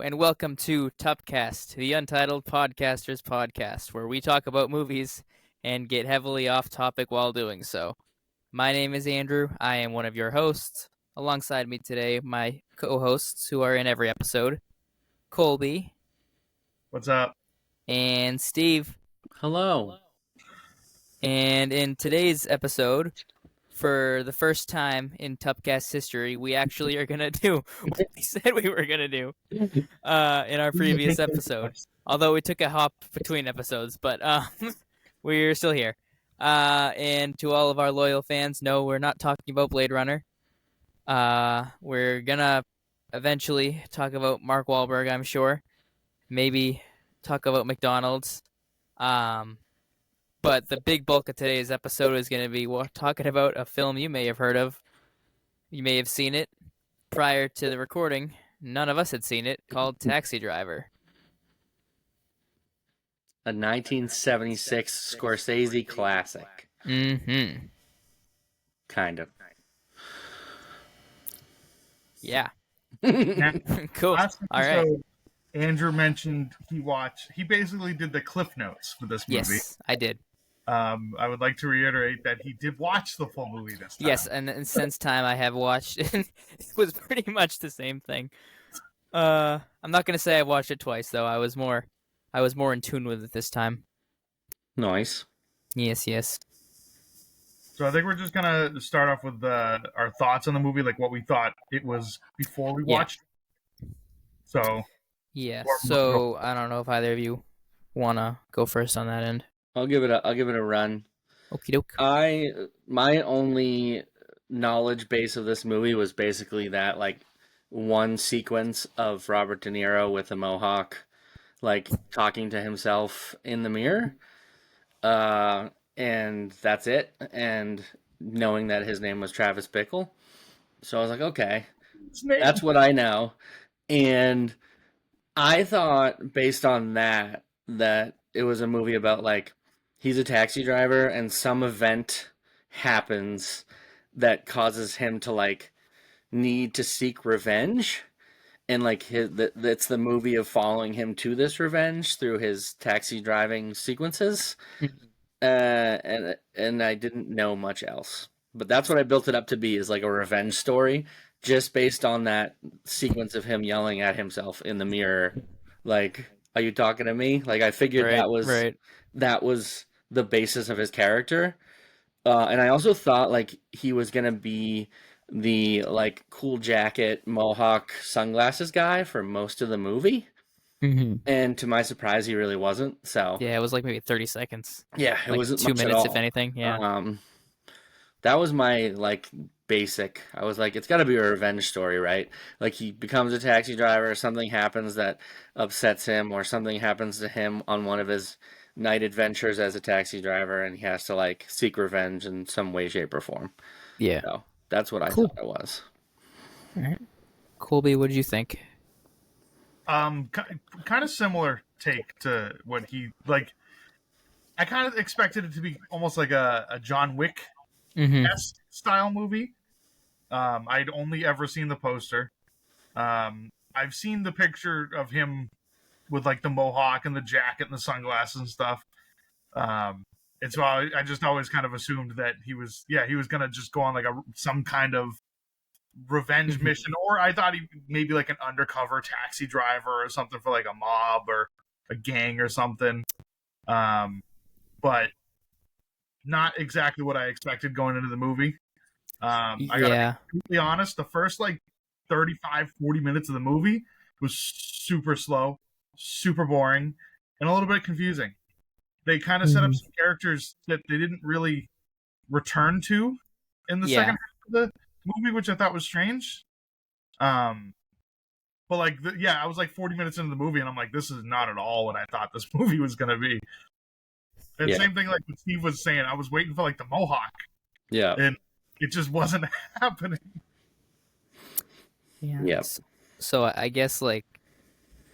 and welcome to TUPCAST, the Untitled Podcasters Podcast, where we talk about movies and get heavily off topic while doing so. My name is Andrew. I am one of your hosts. Alongside me today, my co-hosts who are in every episode, Colby. What's up? And Steve. Hello. And in today's episode, for the first time in TUPCAST history, we actually are going to do what we said we were going to do in our previous episode. Although we took a hop between episodes, but we're still here. And to all of our loyal fans, no, we're not talking about Blade Runner. We're going to eventually talk about Mark Wahlberg, I'm sure. Maybe talk about McDonald's. But the big bulk of today's episode is going to be talking about a film you may have heard of. You may have seen it prior to the recording. None of us had seen it, called Taxi Driver. A 1976 Scorsese classic. Mm-hmm. Kind of. Yeah. Now, Cool. last All right. episode, Andrew mentioned he basically did the cliff notes for this movie. Yes, I did. I would like to reiterate that he did watch the full movie this time. Yes, and since time I have watched, it was pretty much the same thing. I'm not going to say I watched it twice, though. I was more in tune with it this time. Nice. Yes. So I think we're just going to start off with our thoughts on the movie, like what we thought it was before we watched it. So... Yeah, so I don't know if either of you want to go first on that end. I'll give it a run. Okie doke. My only knowledge base of this movie was basically that like one sequence of Robert De Niro with a mohawk, like talking to himself in the mirror. And that's it. And knowing that his name was Travis Bickle. So I was like, okay, that's what I know. And I thought, based on that it was a movie about, like, he's a taxi driver and some event happens that causes him to, like, need to seek revenge. And, like, it's the movie of following him to this revenge through his taxi driving sequences. And I didn't know much else. But that's what I built it up to be, is, like, a revenge story. Just based on that sequence of him yelling at himself in the mirror, like, "Are you talking to me?" Like, I figured that was the basis of his character, and I also thought like he was gonna be the like cool jacket, mohawk, sunglasses guy for most of the movie, and to my surprise, he really wasn't. So yeah, it was like maybe 30 seconds. Yeah, it like wasn't 2 much minutes, at if all. anything. Yeah. That was my like basic. I was like, it's got to be a revenge story, right? Like he becomes a taxi driver, something happens that upsets him, or something happens to him on one of his night adventures as a taxi driver, and he has to like seek revenge in some way, shape, or form. Yeah. So that's what I thought it was. All right. Colby, what did you think? Kind of similar take to what he like. I kind of expected it to be almost like a John Wick style movie. I'd only ever seen the poster. I've seen the picture of him with like the mohawk and the jacket and the sunglasses and stuff. And so I just always kind of assumed that he was gonna just go on like some kind of revenge mission, or I thought he maybe like an undercover taxi driver or something for like a mob or a gang or something. But not exactly what I expected going into the movie. I gotta be completely honest, the first like 35-40 minutes of the movie was super slow, super boring, and a little bit confusing. They kind of set up some characters that they didn't really return to in the second half of the movie, which I thought was strange. But like, I was like 40 minutes into the movie, and I'm like, this is not at all what I thought this movie was going to be. And same thing like what Steve was saying, I was waiting for like the mohawk. Yeah. And it just wasn't happening. Yeah. Yes. So I guess like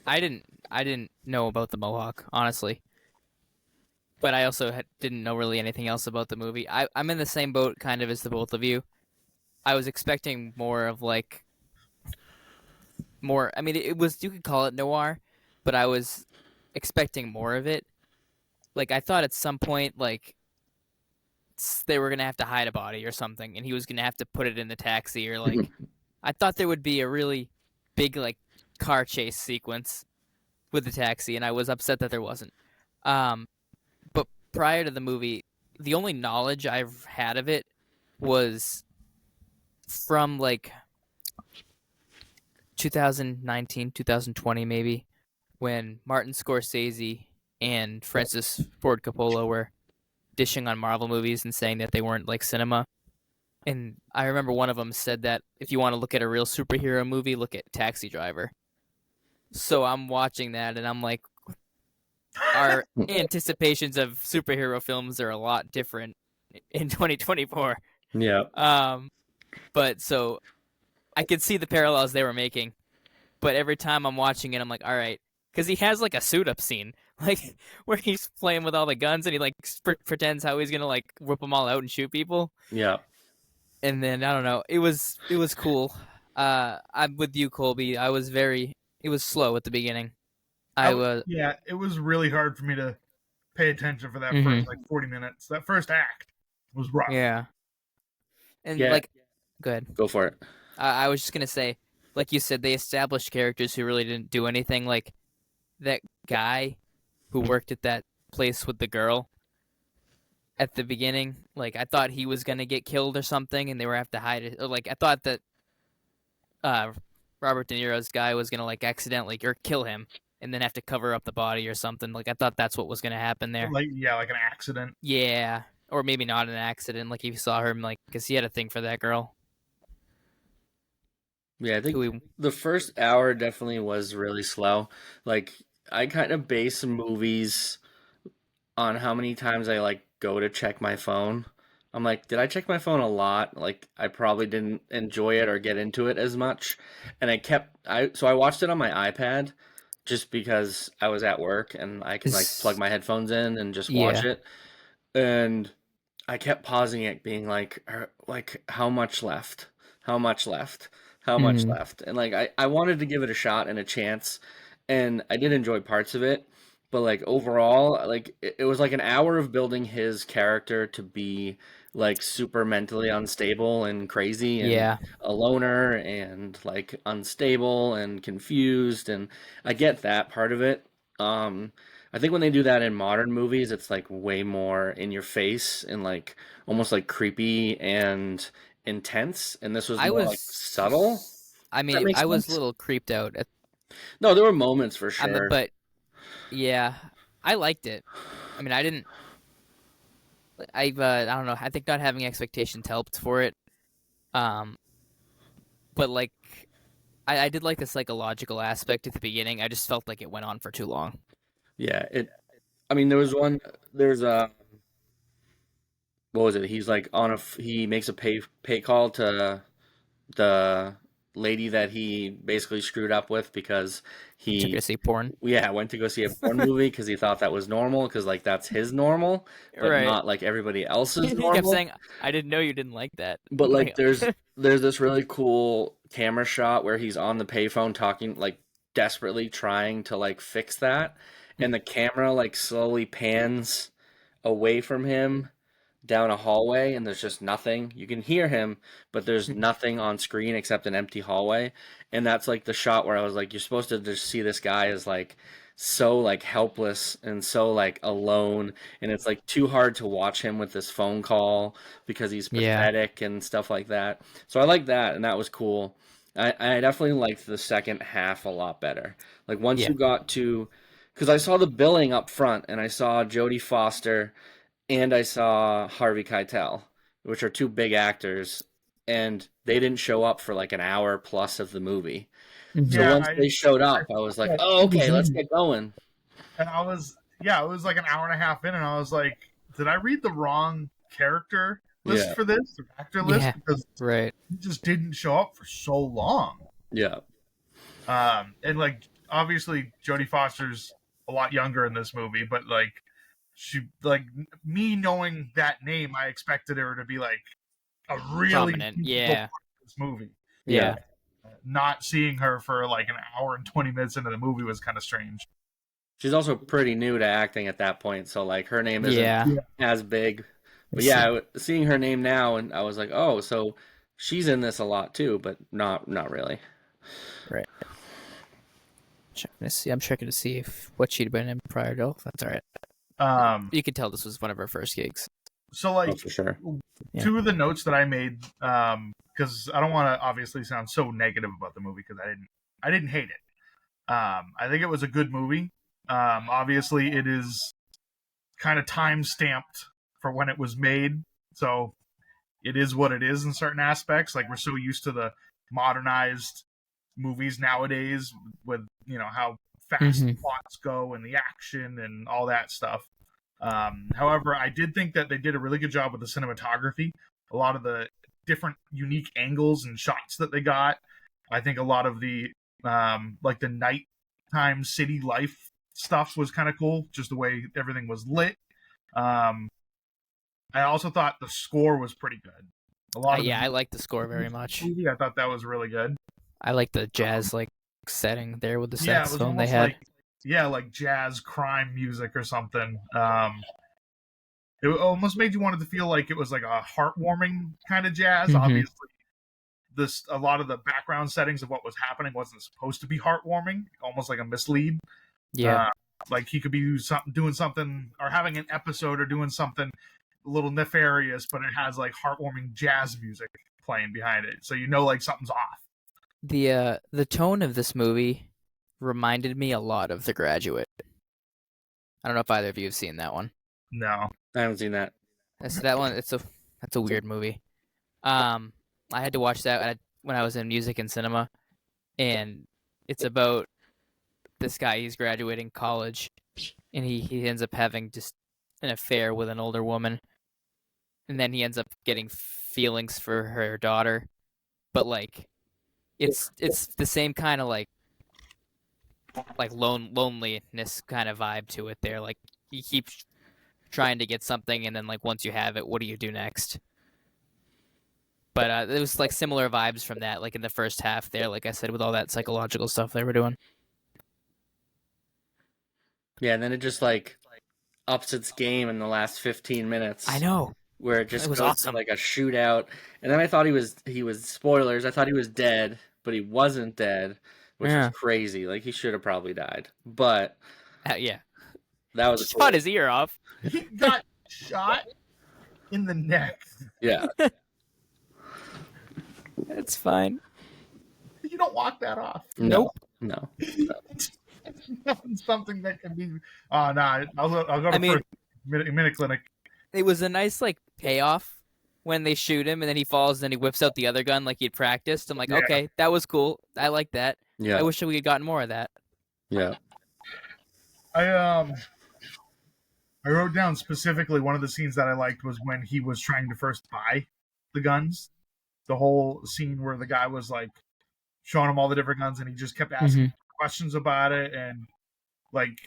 I didn't know about the mohawk, honestly. But I also didn't know really anything else about the movie. I'm in the same boat kind of as the both of you. I was expecting more of like more. I mean, it was, you could call it noir, but I was expecting more of it. Like I thought at some point, like they were gonna have to hide a body or something, and he was gonna have to put it in the taxi, or like I thought there would be a really big like car chase sequence with the taxi, and I was upset that there wasn't. Um, but prior to the movie, the only knowledge I've had of it was from like 2019, 2020 maybe, when Martin Scorsese and Francis Ford Coppola were dishing on Marvel movies and saying that they weren't like cinema. And I remember one of them said that if you want to look at a real superhero movie, look at Taxi Driver. So I'm watching that and I'm like, our anticipations of superhero films are a lot different in 2024. Yeah. But so I could see the parallels they were making. But every time I'm watching it, I'm like, all right, because he has like a suit up scene, like where he's playing with all the guns and he like pretends how he's gonna like whip them all out and shoot people. Yeah. And then I don't know, it was cool. I'm with you, Colby. It was slow at the beginning. Yeah, it was really hard for me to pay attention for that first like 40 minutes. That first act was rough. Yeah. And Yeah. like, good. Go for it. I was just gonna say, like you said, they established characters who really didn't do anything. Like that guy who worked at that place with the girl at the beginning. Like I thought he was gonna get killed or something, and they were have to hide it. Or, like I thought that Robert De Niro's guy was gonna like accidentally or kill him, and then have to cover up the body or something. Like I thought that's what was gonna happen there. Like like an accident. Yeah, or maybe not an accident. Like if you saw him, like because he had a thing for that girl. Yeah, I think the first hour definitely was really slow. Like I kind of base movies on how many times I like go to check my phone. I'm like, did I check my phone a lot? Like I probably didn't enjoy it or get into it as much. And I watched it on my iPad just because I was at work and I can like plug my headphones in and just watch it. And I kept pausing it being like how much left? How much left? How much left? And like I wanted to give it a shot and a chance and I did enjoy parts of it. But like overall, like it was like an hour of building his character to be like super mentally unstable and crazy and a loner and like unstable and confused and I get that part of it. I think when they do that in modern movies, it's like way more in your face and like almost like creepy and intense. And this was more like subtle. I mean, I was a little creeped out. No, there were moments for sure. But yeah, I liked it. I mean, I didn't. I don't know. I think not having expectations helped for it. But like, I did like the psychological aspect at the beginning. I just felt like it went on for too long. Yeah, I mean, there's a, what was it? He's like he makes a pay call to the lady that he basically screwed up with because he took her to see porn. Yeah, went to go see a porn movie because he thought that was normal because like that's his normal, but not like everybody else's He normal. kept saying, "I didn't know you didn't like that." But like, there's this really cool camera shot where he's on the payphone talking, like desperately trying to like fix that, and the camera like slowly pans away from him down a hallway and there's just nothing. You can hear him, but there's nothing on screen except an empty hallway. And that's like the shot where I was like, you're supposed to just see this guy as like so like helpless and so like alone. And it's like too hard to watch him with this phone call because he's pathetic and stuff like that. So I like that, and that was cool. I definitely liked the second half a lot better. Like once you got to, because I saw the billing up front and I saw Jodie Foster and I saw Harvey Keitel, which are two big actors, and they didn't show up for like an hour plus of the movie. So once they showed up, I was like, oh, okay, let's get going. And it was like an hour and a half in, and I was like, did I read the wrong character list for this, or actor list? Because he just didn't show up for so long. Yeah. And like, obviously, Jodie Foster's a lot younger in this movie, but like, she, like, me knowing that name, I expected her to be like a really prominent, this movie. Yeah. not seeing her for like an hour and 20 minutes into the movie was kind of strange. She's also pretty new to acting at that point, so like her name isn't Yeah. as big. But I yeah, seeing her name now, and I was like, oh, so she's in this a lot too, but not really. Right. Checking to see. I'm checking to see what she'd been in prior to. That's all right. You could tell this was one of her first gigs. So like, Oh, for sure. Two of the notes that I made, because I don't want to obviously sound so negative about the movie, because I didn't hate it. I think it was a good movie. Obviously, it is kind of time stamped for when it was made, so it is what it is in certain aspects. Like, we're so used to the modernized movies nowadays with, you know, how fast the plots go and the action and all that stuff. However, I did think that they did a really good job with the cinematography. A lot of the different unique angles and shots that they got. I think a lot of the like the nighttime city life stuff was kind of cool, just the way everything was lit. I also thought the score was pretty good. I like the score very much. I thought that was really good. I like the jazz like setting there with the saxophone they had. Like jazz crime music or something. It almost made you wanted to feel like it was like a heartwarming kind of jazz. Obviously, a lot of the background settings of what was happening wasn't supposed to be heartwarming, almost like a mislead. Yeah. Like he could be doing something or having an episode or doing something a little nefarious, but it has like heartwarming jazz music playing behind it, so you know like something's off. The tone of this movie reminded me a lot of The Graduate. I don't know if either of you have seen that one. No, I haven't seen that. So that one, that's a weird movie. I had to watch that when I was in music and cinema, and it's about this guy. He's graduating college, and he ends up having just an affair with an older woman, and then he ends up getting feelings for her daughter, but like it's the same kind of like loneliness kind of vibe to it there. Like he keeps trying to get something, and then like once you have it, what do you do next? But it was like similar vibes from that, like in the first half there, like I said, with all that psychological stuff they were doing. Yeah, and then it just like ups its game in the last 15 minutes. I know. Where it just was goes awesome. to like a shootout. And then I thought he was spoilers, I thought he was dead, but he wasn't dead, which is crazy. Like he should have probably died. But yeah. That was shot his ear off. He got shot in the neck. Yeah. It's fine. You don't walk that off. No. No. It's something that can be. Oh, no. I'll go to first minute clinic. It was a nice like payoff when they shoot him and then he falls and then he whips out the other gun like he'd practiced. I'm like, okay, that was cool. I like that. Yeah. I wish we had gotten more of that. Yeah. I wrote down specifically one of the scenes that I liked was when he was trying to first buy the guns. The whole scene where the guy was like showing him all the different guns and he just kept asking questions about it, and like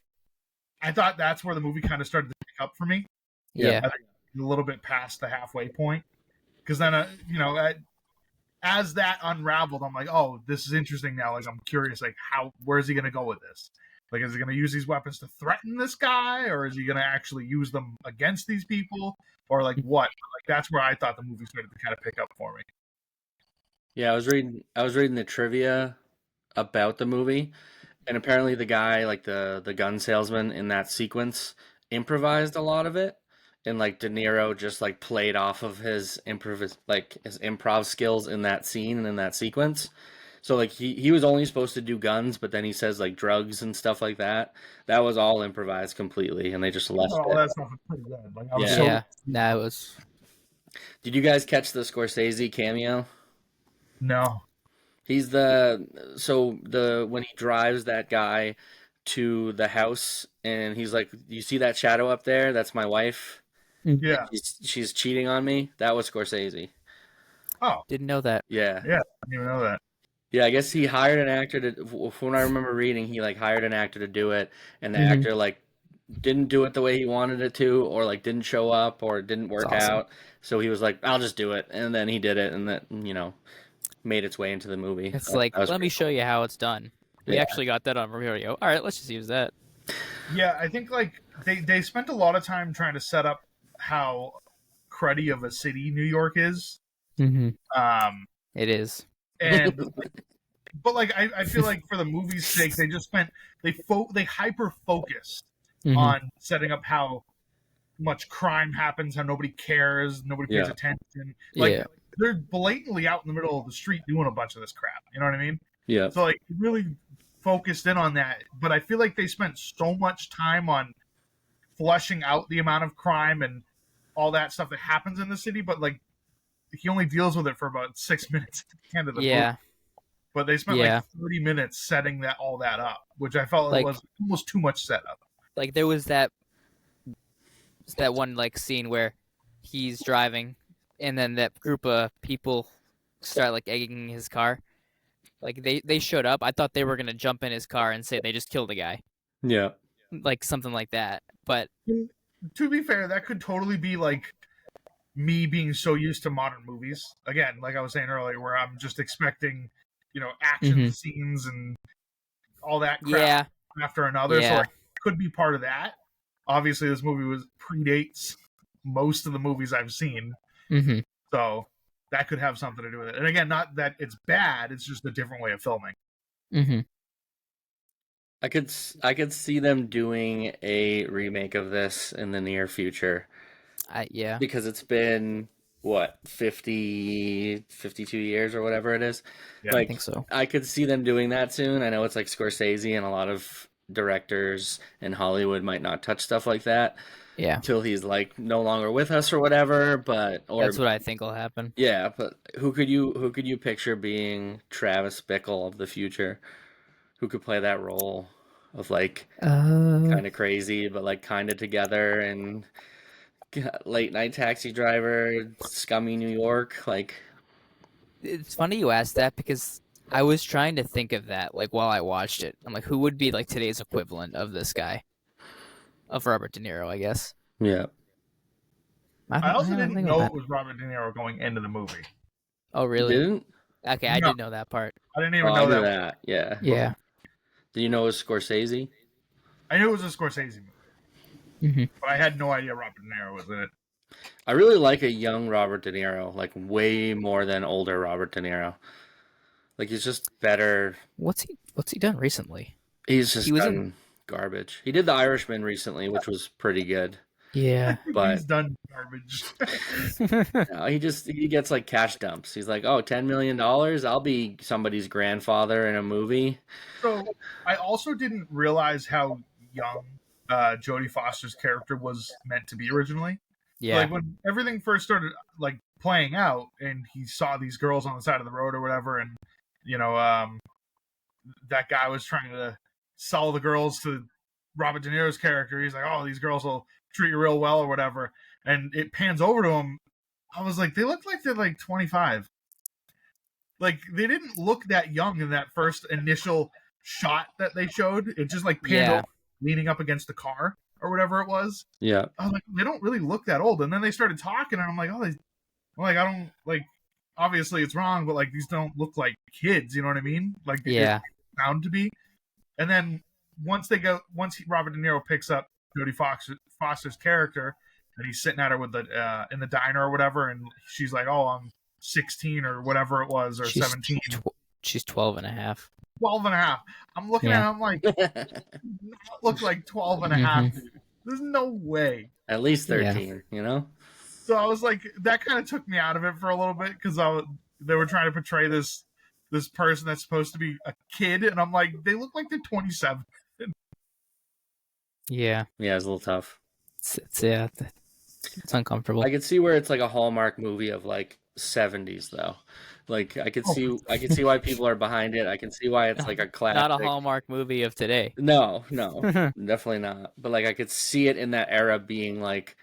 I thought that's where the movie kind of started to pick up for me. Yeah. I think a little bit past the halfway point, because then as that unraveled, I'm like, oh, this is interesting now. Like I'm curious, like where's he gonna go with this? Like, is he going to use these weapons to threaten this guy, or is he going to actually use them against these people, or like what? Like that's where I thought the movie started to kind of pick up for me. Yeah, I was reading the trivia about the movie, and apparently the guy, like the gun salesman in that sequence, improvised a lot of it, and like De Niro just like played off of his improv skills in that scene and in that sequence. So like he was only supposed to do guns, but then he says like drugs and stuff like that. That was all improvised completely, and they just left it. That stuff was pretty good. Like, That was. Did you guys catch the Scorsese cameo? No. He's when he drives that guy to the house, and he's like, "You see that shadow up there? That's my wife. Yeah, she's cheating on me." That was Scorsese. Oh, didn't know that. Yeah, I didn't even know that. Yeah, I guess he hired an actor to. From what I remember reading, he like hired an actor to do it, and the actor like didn't do it the way he wanted it to, or like didn't show up, or it didn't work out. So he was like, "I'll just do it," and then he did it, and that made its way into the movie. It's like, let me show you how it's done. We Yeah. actually got that on video. All right, let's just use that. Yeah, I think like they spent a lot of time trying to set up how cruddy of a city New York is. Mm-hmm. It is. And but like I feel like for the movie's sake, they just spent they hyper focused on setting up how much crime happens, how nobody cares, nobody pays attention. Like they're blatantly out in the middle of the street doing a bunch of this crap. You know what I mean? Yeah. So like really focused in on that. But I feel like they spent so much time on fleshing out the amount of crime and all that stuff that happens in the city, but like he only deals with it for about 6 minutes at the end of the movie. But they spent like 30 minutes setting all that up, which I felt like was almost too much setup. Like there was that one like scene where he's driving and then that group of people start like egging his car. Like they showed up. I thought they were gonna jump in his car and say they just killed a guy. Yeah. Like something like that. But to be fair, that could totally be like me being so used to modern movies. Again, like I was saying earlier, where I'm just expecting, action scenes and all that crap after another. So it could be part of that. Obviously, this movie predates most of the movies I've seen. Mm-hmm. So that could have something to do with it. And again, not that it's bad, it's just a different way of filming. Mm-hmm. I could see them doing a remake of this in the near future. Because it's been, 52 years or whatever it is? Yeah, I think so. I could see them doing that soon. I know it's like Scorsese and a lot of directors in Hollywood might not touch stuff like that. Yeah. Until he's like no longer with us or whatever, that's what I think will happen. Yeah, but who could you picture being Travis Bickle of the future? Who could play that role of like kind of crazy but like kind of together and late night taxi driver, scummy New York, like. It's funny you asked that because I was trying to think of that like while I watched it. I'm like, who would be like today's equivalent of this guy? Of Robert De Niro, I guess. Yeah. I also didn't know it was Robert De Niro going into the movie. Oh, really? You didn't? Okay, I didn't know that part. I didn't even know that. Yeah. Yeah. Did you know it was Scorsese? I knew it was a Scorsese movie. Mm-hmm. But I had no idea Robert De Niro was in it. I really like a young Robert De Niro, like way more than older Robert De Niro. Like he's just better. What's he done recently? He done garbage. He did The Irishman recently, which was pretty good. Yeah, but he's done garbage. No, he gets like cash dumps. He's like, oh, $10 million, I'll be somebody's grandfather in a movie. So I also didn't realize how young Jodie Foster's character was meant to be originally. Yeah, like when everything first started like playing out, and he saw these girls on the side of the road or whatever, and that guy was trying to sell the girls to Robert De Niro's character. He's like, oh, these girls will treat you real well or whatever. And it pans over to him. I was like, they look like they're like 25. Like they didn't look that young in that first initial shot that they showed. It just like panned over, leaning up against the car or whatever it was. Yeah. I was like, they don't really look that old. And then they started talking, and I'm like, I don't like. Obviously, it's wrong, but like these don't look like kids. You know what I mean? Like they're bound to be. And then once Robert De Niro picks up Jodie Foster's character, and he's sitting at her with in the diner or whatever, and she's like, "Oh, I'm 16 or whatever it was, or 17." She's 12 and a half. 12 and a half. I'm looking at him like, look like 12 and a half. There's no way. At least 13, you know? So I was like, that kind of took me out of it for a little bit, because they were trying to portray this person that's supposed to be a kid, and I'm like, they look like they're 27. Yeah. Yeah, it's a little tough. It's uncomfortable. I could see where it's like a Hallmark movie of like 70s though. Like I could see why people are behind it. I can see why it's like a classic. Not a Hallmark movie of today. No, definitely not. But like I could see it in that era being like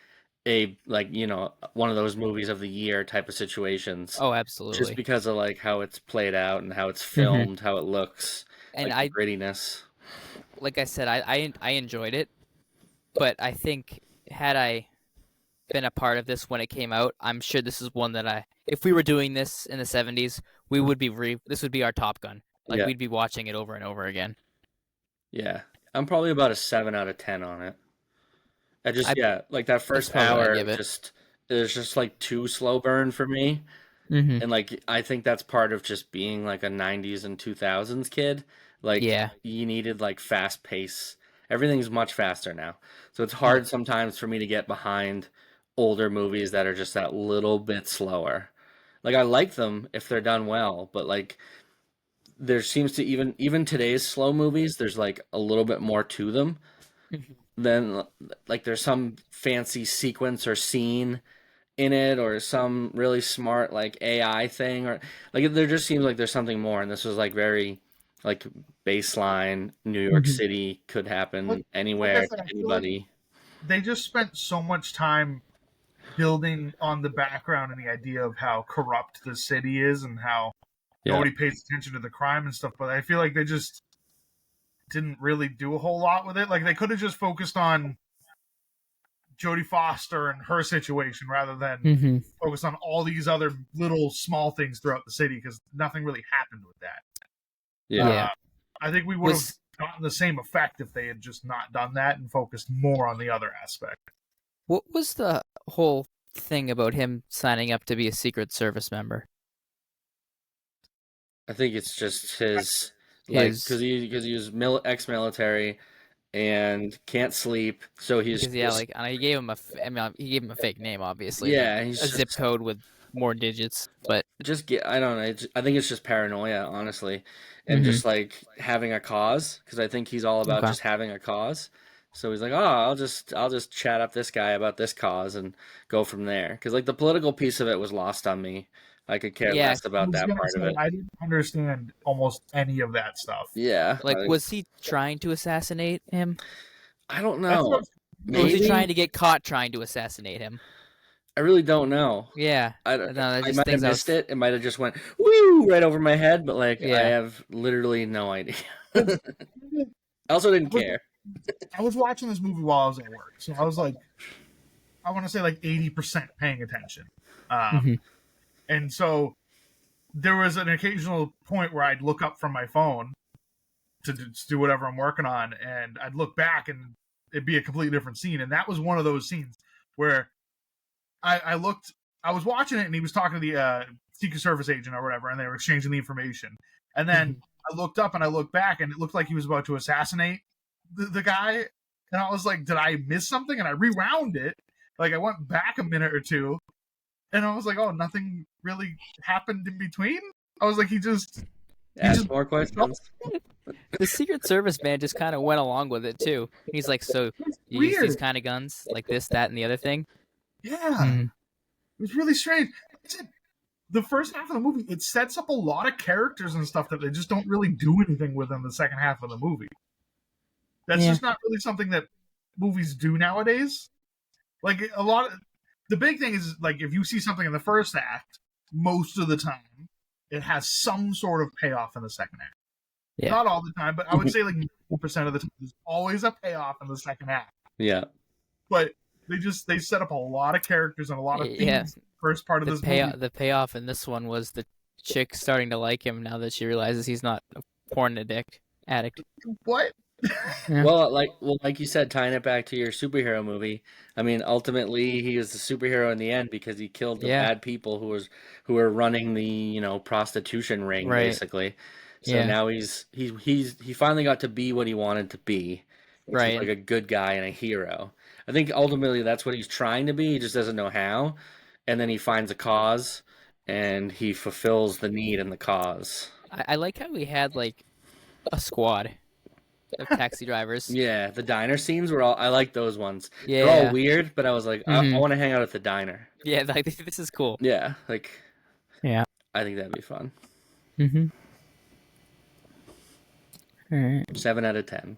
one of those movies of the year type of situations. Oh, absolutely. Just because of like how it's played out and how it's filmed, how it looks, and like the grittiness. Like I said, I enjoyed it, but I think had I been a part of this when it came out, I'm sure this is one that if we were doing this in the 70s, we would be this would be our Top Gun. Like Yeah. we'd be watching it over and over again. Yeah. I'm probably about a 7 out of 10 on it. Like that That's first probably what I'd hour give it. is just like too slow burn for me. Mm-hmm. And like I think that's part of just being like a 90s and 2000s kid. Like Yeah. you needed like fast pace. Everything's much faster now. So it's hard sometimes for me to get behind older movies that are just that little bit slower. Like I like them if they're done well, but like there seems to even today's slow movies, there's like a little bit more to them than like there's some fancy sequence or scene in it or some really smart like AI thing or like there just seems like there's something more, and this was like very like baseline New York City, could happen anywhere Like I said, to I feel like anybody. they just spent so much time building on the background and the idea of how corrupt the city is and how nobody pays attention to the crime and stuff. But I feel like they just didn't really do a whole lot with it. Like they could have just focused on Jodie Foster and her situation rather than focus on all these other little small things throughout the city, because nothing really happened with that. Yeah. I think we would have gotten the same effect if they had just not done that and focused more on the other aspect. What was the whole thing about him signing up to be a Secret Service member? I think it's just his like because he was ex-military and can't sleep, so he's because just, like he gave him he gave him a fake name, obviously. yeah, like he's a just, zip code with more digits, but I don't know. I think it's just paranoia, honestly, and just like having a cause, because I think he's all about just having a cause. So he's like, oh, I'll just chat up this guy about this cause and go from there. Because like the political piece of it was lost on me. I could care less about that part of it. I didn't understand almost any of that stuff. Yeah, like was he trying to assassinate him? I don't know. Or was he trying to get caught trying to assassinate him? I really don't know. Yeah. I might have missed it. It might have just went woo right over my head, but like I have literally no idea. I also didn't care. I was watching this movie while I was at work, so I was like, I want to say like 80% paying attention. And so there was an occasional point where I'd look up from my phone to do whatever I'm working on, and I'd look back and it'd be a completely different scene. And that was one of those scenes where I was watching it and he was talking to the Secret Service agent or whatever, and they were exchanging the information. And then I looked up and I looked back, and it looked like he was about to assassinate the guy. And I was like, did I miss something? And I rewound it. Like I went back a minute or two, and I was like, oh, nothing really happened in between. I was like, he just more questions. The Secret Service man just kind of went along with it too. He's like, so you use these kind of guns, like this, that, and the other thing. Yeah, it was really strange. The first half of the movie, it sets up a lot of characters and stuff that they just don't really do anything with in the second half of the movie. That's just not really something that movies do nowadays. Like the big thing is like if you see something in the first act, most of the time it has some sort of payoff in the second act. Yeah. Not all the time, but I would say like 90% of the time there's always a payoff in the second act. Yeah. But they set up a lot of characters and a lot of things. First part of this movie. The payoff in this one was the chick starting to like him now that she realizes he's not a porn addict. What? Yeah. Well, like you said, tying it back to your superhero movie. I mean, ultimately, he was the superhero in the end because he killed the bad people who were running the prostitution ring, basically. So now he finally got to be what he wanted to be, which is like a good guy and a hero. I think ultimately that's what he's trying to be. He just doesn't know how, and then he finds a cause, and he fulfills the need in the cause. I like how we had like a squad of taxi drivers. Yeah, the diner scenes were I like those ones. Yeah. They're all weird, but I was like, I want to hang out at the diner. Yeah, like this is cool. Yeah, like I think that'd be fun. All right. 7 out of 10.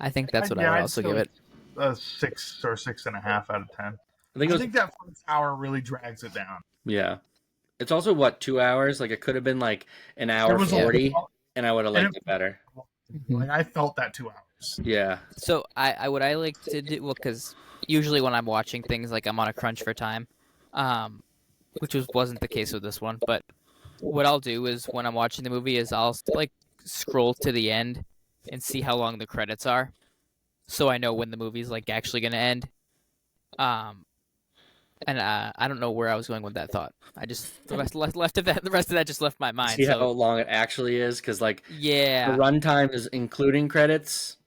I think that's what I would also give it. A 6 or 6.5 out of 10. I think that first hour really drags it down. Yeah. It's also 2 hours? Like it could have been like an hour 40, and I would have liked it better. Like I felt that 2 hours. Yeah. So I like to do because usually when I'm watching things, like I'm on a crunch for time, which wasn't the case with this one. But what I'll do is when I'm watching the movie is I'll like scroll to the end and see how long the credits are, so I know when the movie's like actually gonna end. Um, and I don't know where I was going with that thought. I just the rest left of that. The rest of that just left my mind. See So how long it actually is, because like the yeah, runtime is including credits,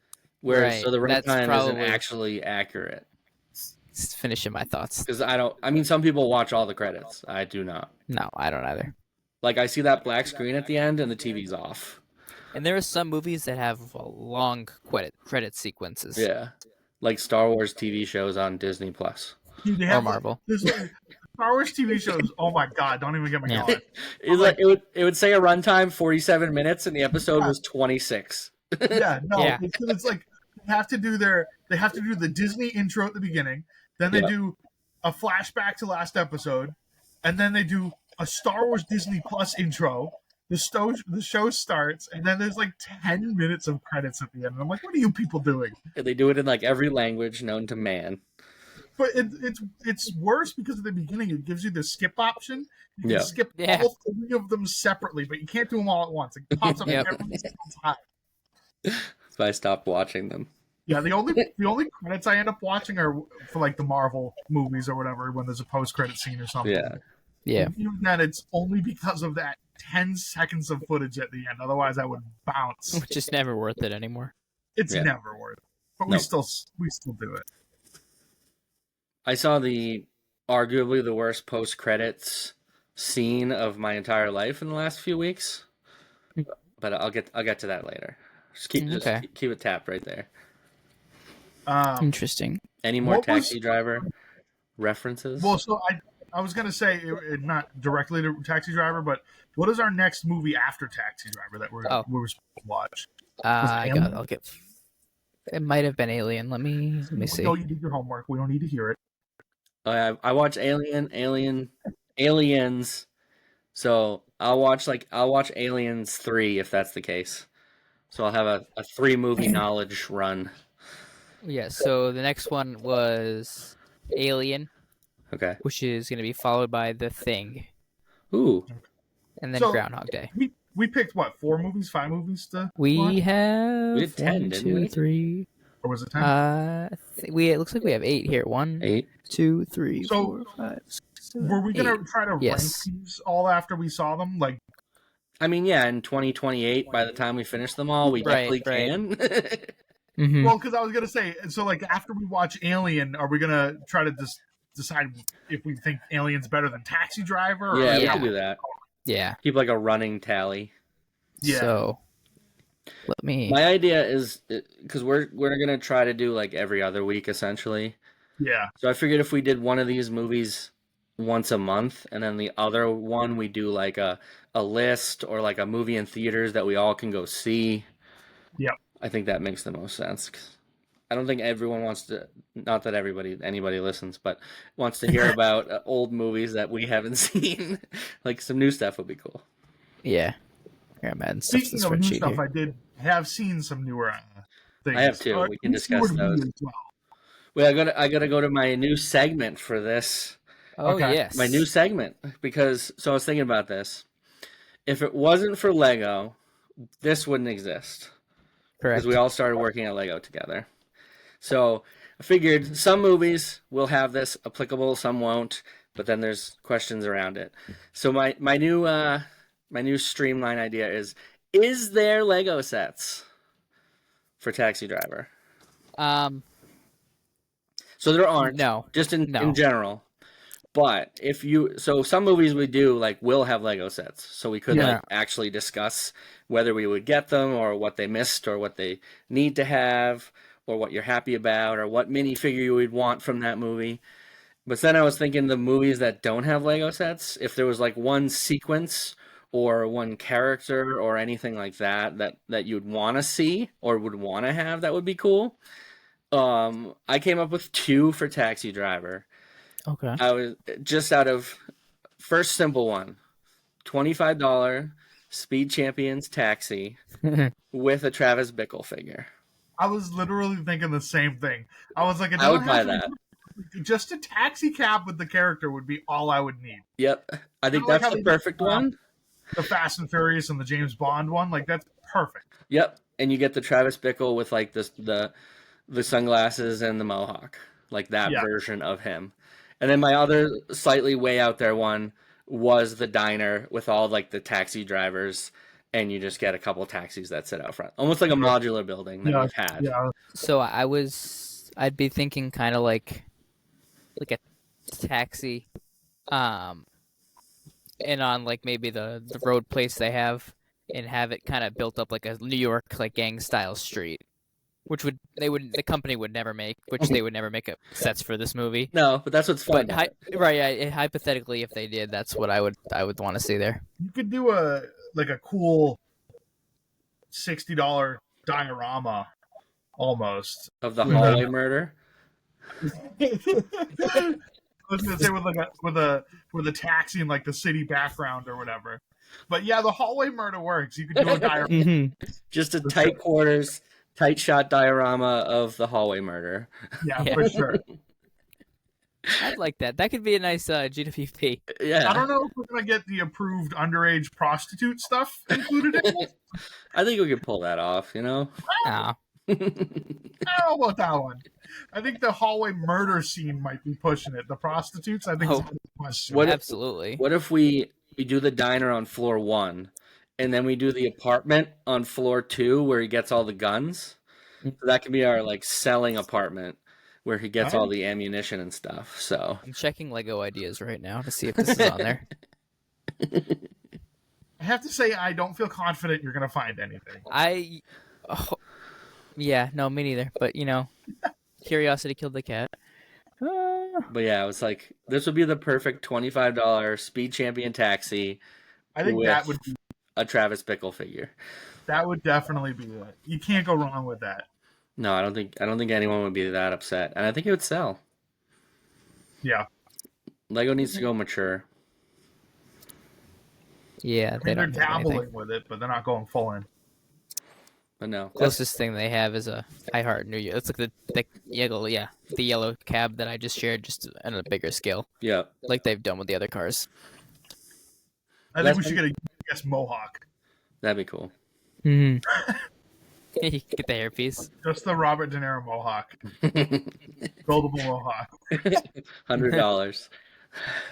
whereas right. so the That's runtime isn't probably actually accurate. finishing my thoughts. Because I mean, some people watch all the credits. I do not. No, I don't either. Like, I see that black screen at the end and the TV's off. And there are some movies that have long credit sequences. Yeah, like Star Wars TV shows on Disney Plus. Dude, Or Marvel. Star Wars TV shows. Oh my god! Don't even get me going. It would say a runtime 47 minutes, and the episode was 26. Yeah, no, Yeah. it's like they have to do the Disney intro at the beginning, then they do a flashback to last episode, and then they do a Star Wars Disney Plus intro. The show starts, and then there's like 10 minutes of credits at the end. And I'm like, what are you people doing? And they do it in like every language known to man. But it's worse because at the beginning it gives you the skip option. You can skip Yeah. all three of them separately, but you can't do them all at once. It pops up Yep. every single time. So I stopped watching them. Yeah, the only credits I end up watching are for like the Marvel movies or whatever when there's a post credit scene or something. Yeah. Yeah. Even then, it's only because of that 10 seconds of footage at the end. Otherwise, I would bounce. Which is never worth it anymore. It's Yeah. never worth it. But No. we still do it. I saw arguably the worst post credits scene of my entire life in the last few weeks. But I'll get to that later. Just keep it tapped right there. Interesting. Any more Taxi Driver references? Well, so I was gonna say not directly to Taxi Driver, but what is our next movie after Taxi Driver that we're supposed to watch? I'll get. It might have been Alien. Let me see. No, you did your homework. We don't need to hear it. I watch Aliens. So I'll watch Aliens 3 if that's the case. So I'll have a 3 movie knowledge run. Yeah. So the next one was Alien. Okay. Which is going to be followed by The Thing. Ooh. And then Groundhog Day. We picked what, 5 movies to we watch? have We had 10, didn't we? 3. Or was it 10? It looks like we have 8 here. 1, 8, 2, 3, So, 4, 5, 6, 7, were we gonna 8. try to rank these all after we saw them? Like, I mean, yeah, in 2028, by the time we finish them all, we definitely can. Mm-hmm. Well, because I was gonna say, so like after we watch Alien, are we gonna try to decide if we think Alien's better than Taxi Driver? Or Yeah, we can do that. Yeah. Keep like a running tally. Yeah. So let me. My idea is because we're gonna try to do like every other week essentially. Yeah. So I figured if we did one of these movies once a month, and then the other one we do like a list or like a movie in theaters that we all can go see. Yep. I think that makes the most sense. I don't think everyone wants to. Not that anybody listens, but wants to hear about old movies that we haven't seen. Like some new stuff would be cool. Yeah. I got mad stuff. Speaking of new stuff, I did have seen some newer things. I have too. We can discuss those. Well, I gotta go to my new segment for this. Oh, okay. Yes. My new segment, because I was thinking about this. If it wasn't for Lego, this wouldn't exist. Correct. Because we all started working at Lego together. So I figured some movies will have this applicable, some won't, but then there's questions around it. So my new streamline idea is there Lego sets for Taxi Driver? So there aren't. No. Just in general. But some movies we do will have Lego sets, so we could actually discuss whether we would get them or what they missed or what they need to have or what you're happy about or what minifigure you would want from that movie. But then I was thinking the movies that don't have Lego sets, if there was one sequence or one character or anything like that you'd want to see or would want to have, that would be cool. I came up with 2 for Taxi Driver. Okay. I was just out of first simple one, $25 Speed Champions Taxi with a Travis Bickle figure. I was literally thinking the same thing. I was like, I would buy that. just a taxi cab with the character would be all I would need. Yep. I think Like that's the perfect one. The Fast and Furious and the James Bond one, like that's perfect. Yep. And you get the Travis Bickle with like the sunglasses and the mohawk, like that version of him. And then my other slightly way out there one was the diner with all like the taxi drivers, and you just get a couple taxis that sit out front, almost like a modular building that we've had. Yeah. So I'd be thinking kind of like a taxi, and on like maybe the road place they have, and have it kind of built up like a New York like gang style street, which the company would never make, which they would never make sets for this movie. No, but that's what's fun. But hypothetically, if they did, that's what I would want to see there. You could do a cool $60 diorama almost of the hallway murder. I was gonna say with a taxi in like the city background or whatever. But yeah, the hallway murder works. You could do a diorama. Just a tight quarters, tight shot diorama of the hallway murder. Yeah, for sure. I'd like that. That could be a nice GWP. Yeah. I don't know if we're gonna get the approved underage prostitute stuff included in it. I think we could pull that off, you know? No. I don't know about that one. I think the hallway murder scene might be pushing it. The prostitutes, I think, is a question. Absolutely. What if we do the diner on floor 1, and then we do the apartment on floor 2 where he gets all the guns? So that could be our like selling apartment where he gets all the ammunition and stuff. So I'm checking Lego ideas right now to see if this is on there. I have to say, I don't feel confident you're gonna find anything. Yeah, no, me neither. But you know, curiosity killed the cat. But yeah, it was like this would be the perfect $25 Speed Champion taxi. I think that would be a Travis Bickle figure. That would definitely be it. You can't go wrong with that. No, I don't think anyone would be that upset, and I think it would sell. Yeah, Lego needs to go mature. Yeah, they're dabbling with it, but they're not going full in. But no, closest thing they have is a I Heart New Year. It's like the yellow cab that I just shared, just on a bigger scale. Yeah, like they've done with the other cars. I think we should get a US Mohawk. That'd be cool. Mm-hmm. You can get the hairpiece. Just the Robert De Niro Mohawk. Buildable Mohawk. $100.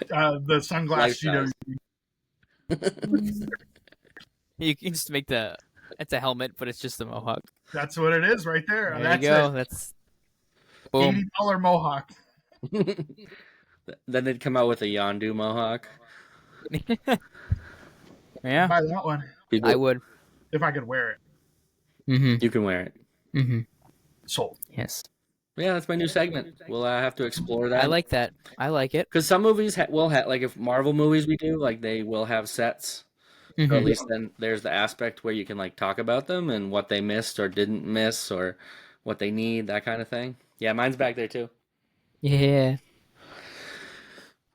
The sunglass Cheeto. You can just make it's a helmet, but it's just a mohawk. That's what it is right there. There That's you go. it. That's boom. $80 Mohawk. Then they'd come out with a Yondu Mohawk. Yeah. Buy that one. I would. If I could wear it. Mm-hmm. You can wear it. Mm-hmm. Sold. Yes. Yeah, that's my new segment. We'll have to explore that. I like that. I like it. Because some movies will have, like if Marvel movies we do, like they will have sets. Mm-hmm. So at least then there's the aspect where you can like talk about them and what they missed or didn't miss or what they need, that kind of thing. Yeah, mine's back there too. Yeah.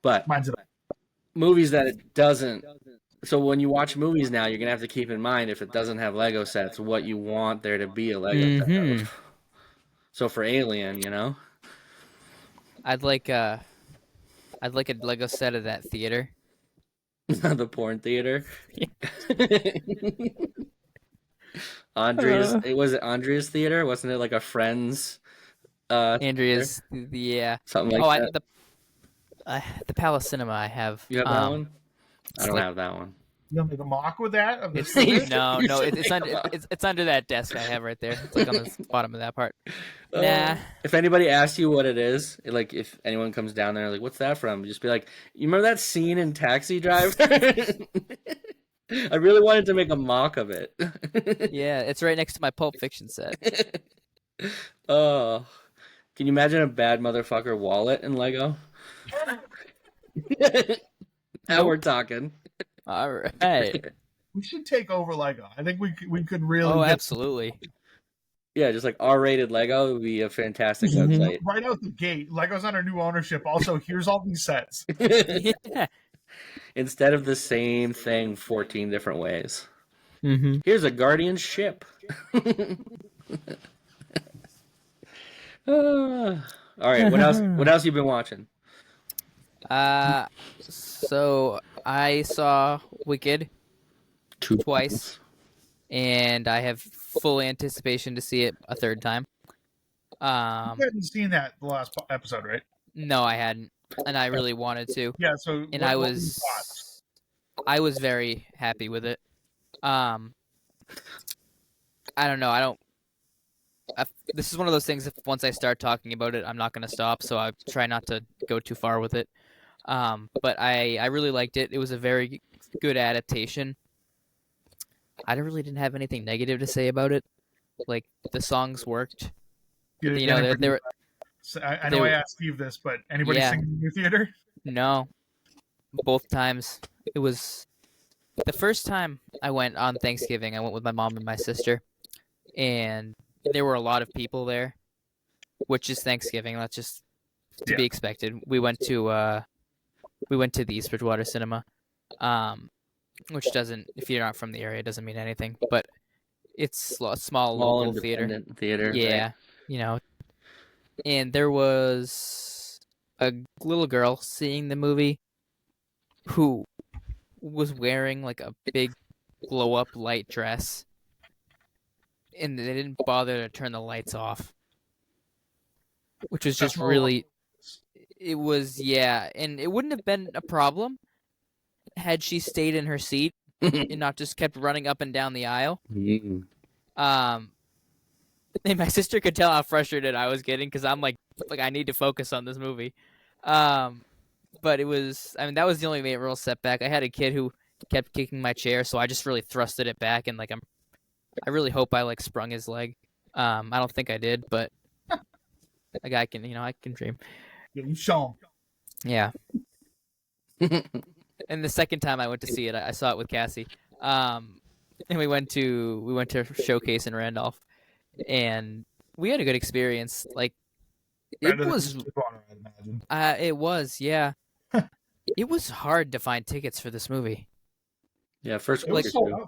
But mine's movies that it doesn't. So when you watch movies now, you're gonna have to keep in mind if it doesn't have Lego sets, what you want there to be a Lego set of. So for Alien, you know, I'd like a Lego set of that theater. the porn theater. Andrea's. It was Andrea's theater, wasn't it? Like a friend's. Andrea's. Theater? Yeah. Something like that. The Palace Cinema. I have. You have that one? I don't have that one. You want me to mock with that? Of it's under that desk I have right there. It's like on the bottom of that part. Nah. If anybody asks you what it is, like if anyone comes down there, like, what's that from? Just be like, you remember that scene in Taxi Driver? I really wanted to make a mock of it. Yeah, it's right next to my Pulp Fiction set. Oh, can you imagine a bad motherfucker wallet in Lego? Now we're talking. All right. We should take over Lego. I think we could really. Oh, absolutely. Yeah, just like R-rated Lego would be a fantastic website. Right out the gate, Lego's under new ownership. Also, here's all these sets. Yeah. Instead of the same thing 14 different ways. Mm-hmm. Here's a Guardian ship. All All right. What else? What else you been watching? So I saw Wicked Two twice, and I have full anticipation to see it a third time. You hadn't seen that the last episode, right? No, I hadn't, and I really wanted to. Yeah. So And what I were your was, thoughts? I was very happy with it. I don't know. This is one of those things. If once I start talking about it, I'm not going to stop. So I try not to go too far with it. But I really liked it. It was a very good adaptation. I really didn't have anything negative to say about it. Like the songs worked. You know, they were. I know I asked Steve this, but anybody sing in your theater? No, both times. It was the first time I went on Thanksgiving. I went with my mom and my sister, and there were a lot of people there, which is Thanksgiving. That's just to be expected. We went to the East Bridgewater Cinema, which doesn't, if you're not from the area, it doesn't mean anything. But it's a small local theater. Yeah, right? you know. And there was a little girl seeing the movie who was wearing like a big blow up light dress, and they didn't bother to turn the lights off, which was just really. It was, and it wouldn't have been a problem had she stayed in her seat and not just kept running up and down the aisle. And my sister could tell how frustrated I was getting because I'm like I need to focus on this movie. But it was, I mean, that was the only real setback. I had a kid who kept kicking my chair, so I just really thrusted it back, and like I really hope I like sprung his leg. I don't think I did, but like I can dream. Yeah, you show him. Yeah. And the second time I went to see it, I saw it with Cassie. And we went to Showcase in Randolph, and we had a good experience. Like it was, yeah. It was hard to find tickets for this movie. Yeah, first week or two.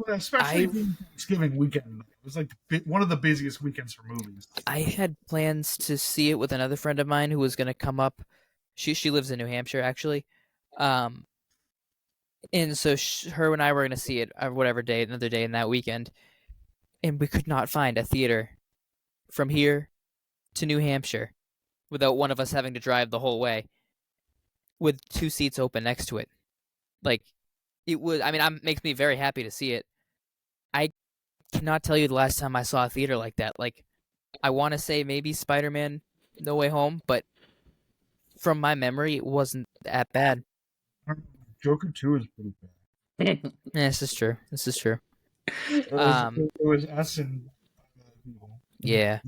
Especially Thanksgiving weekend. It was like one of the busiest weekends for movies. I had plans to see it with another friend of mine who was going to come up. She lives in New Hampshire, actually. And so her and I were going to see it another day in that weekend. And we could not find a theater from here to New Hampshire without one of us having to drive the whole way with two seats open next to it. Like, it was, I mean, it makes me very happy to see it. I cannot tell you the last time I saw a theater like that. Like, I want to say maybe Spider-Man No Way Home, but from my memory, it wasn't that bad. Joker 2 is pretty bad. Yeah, this is true. It was us and people. Yeah.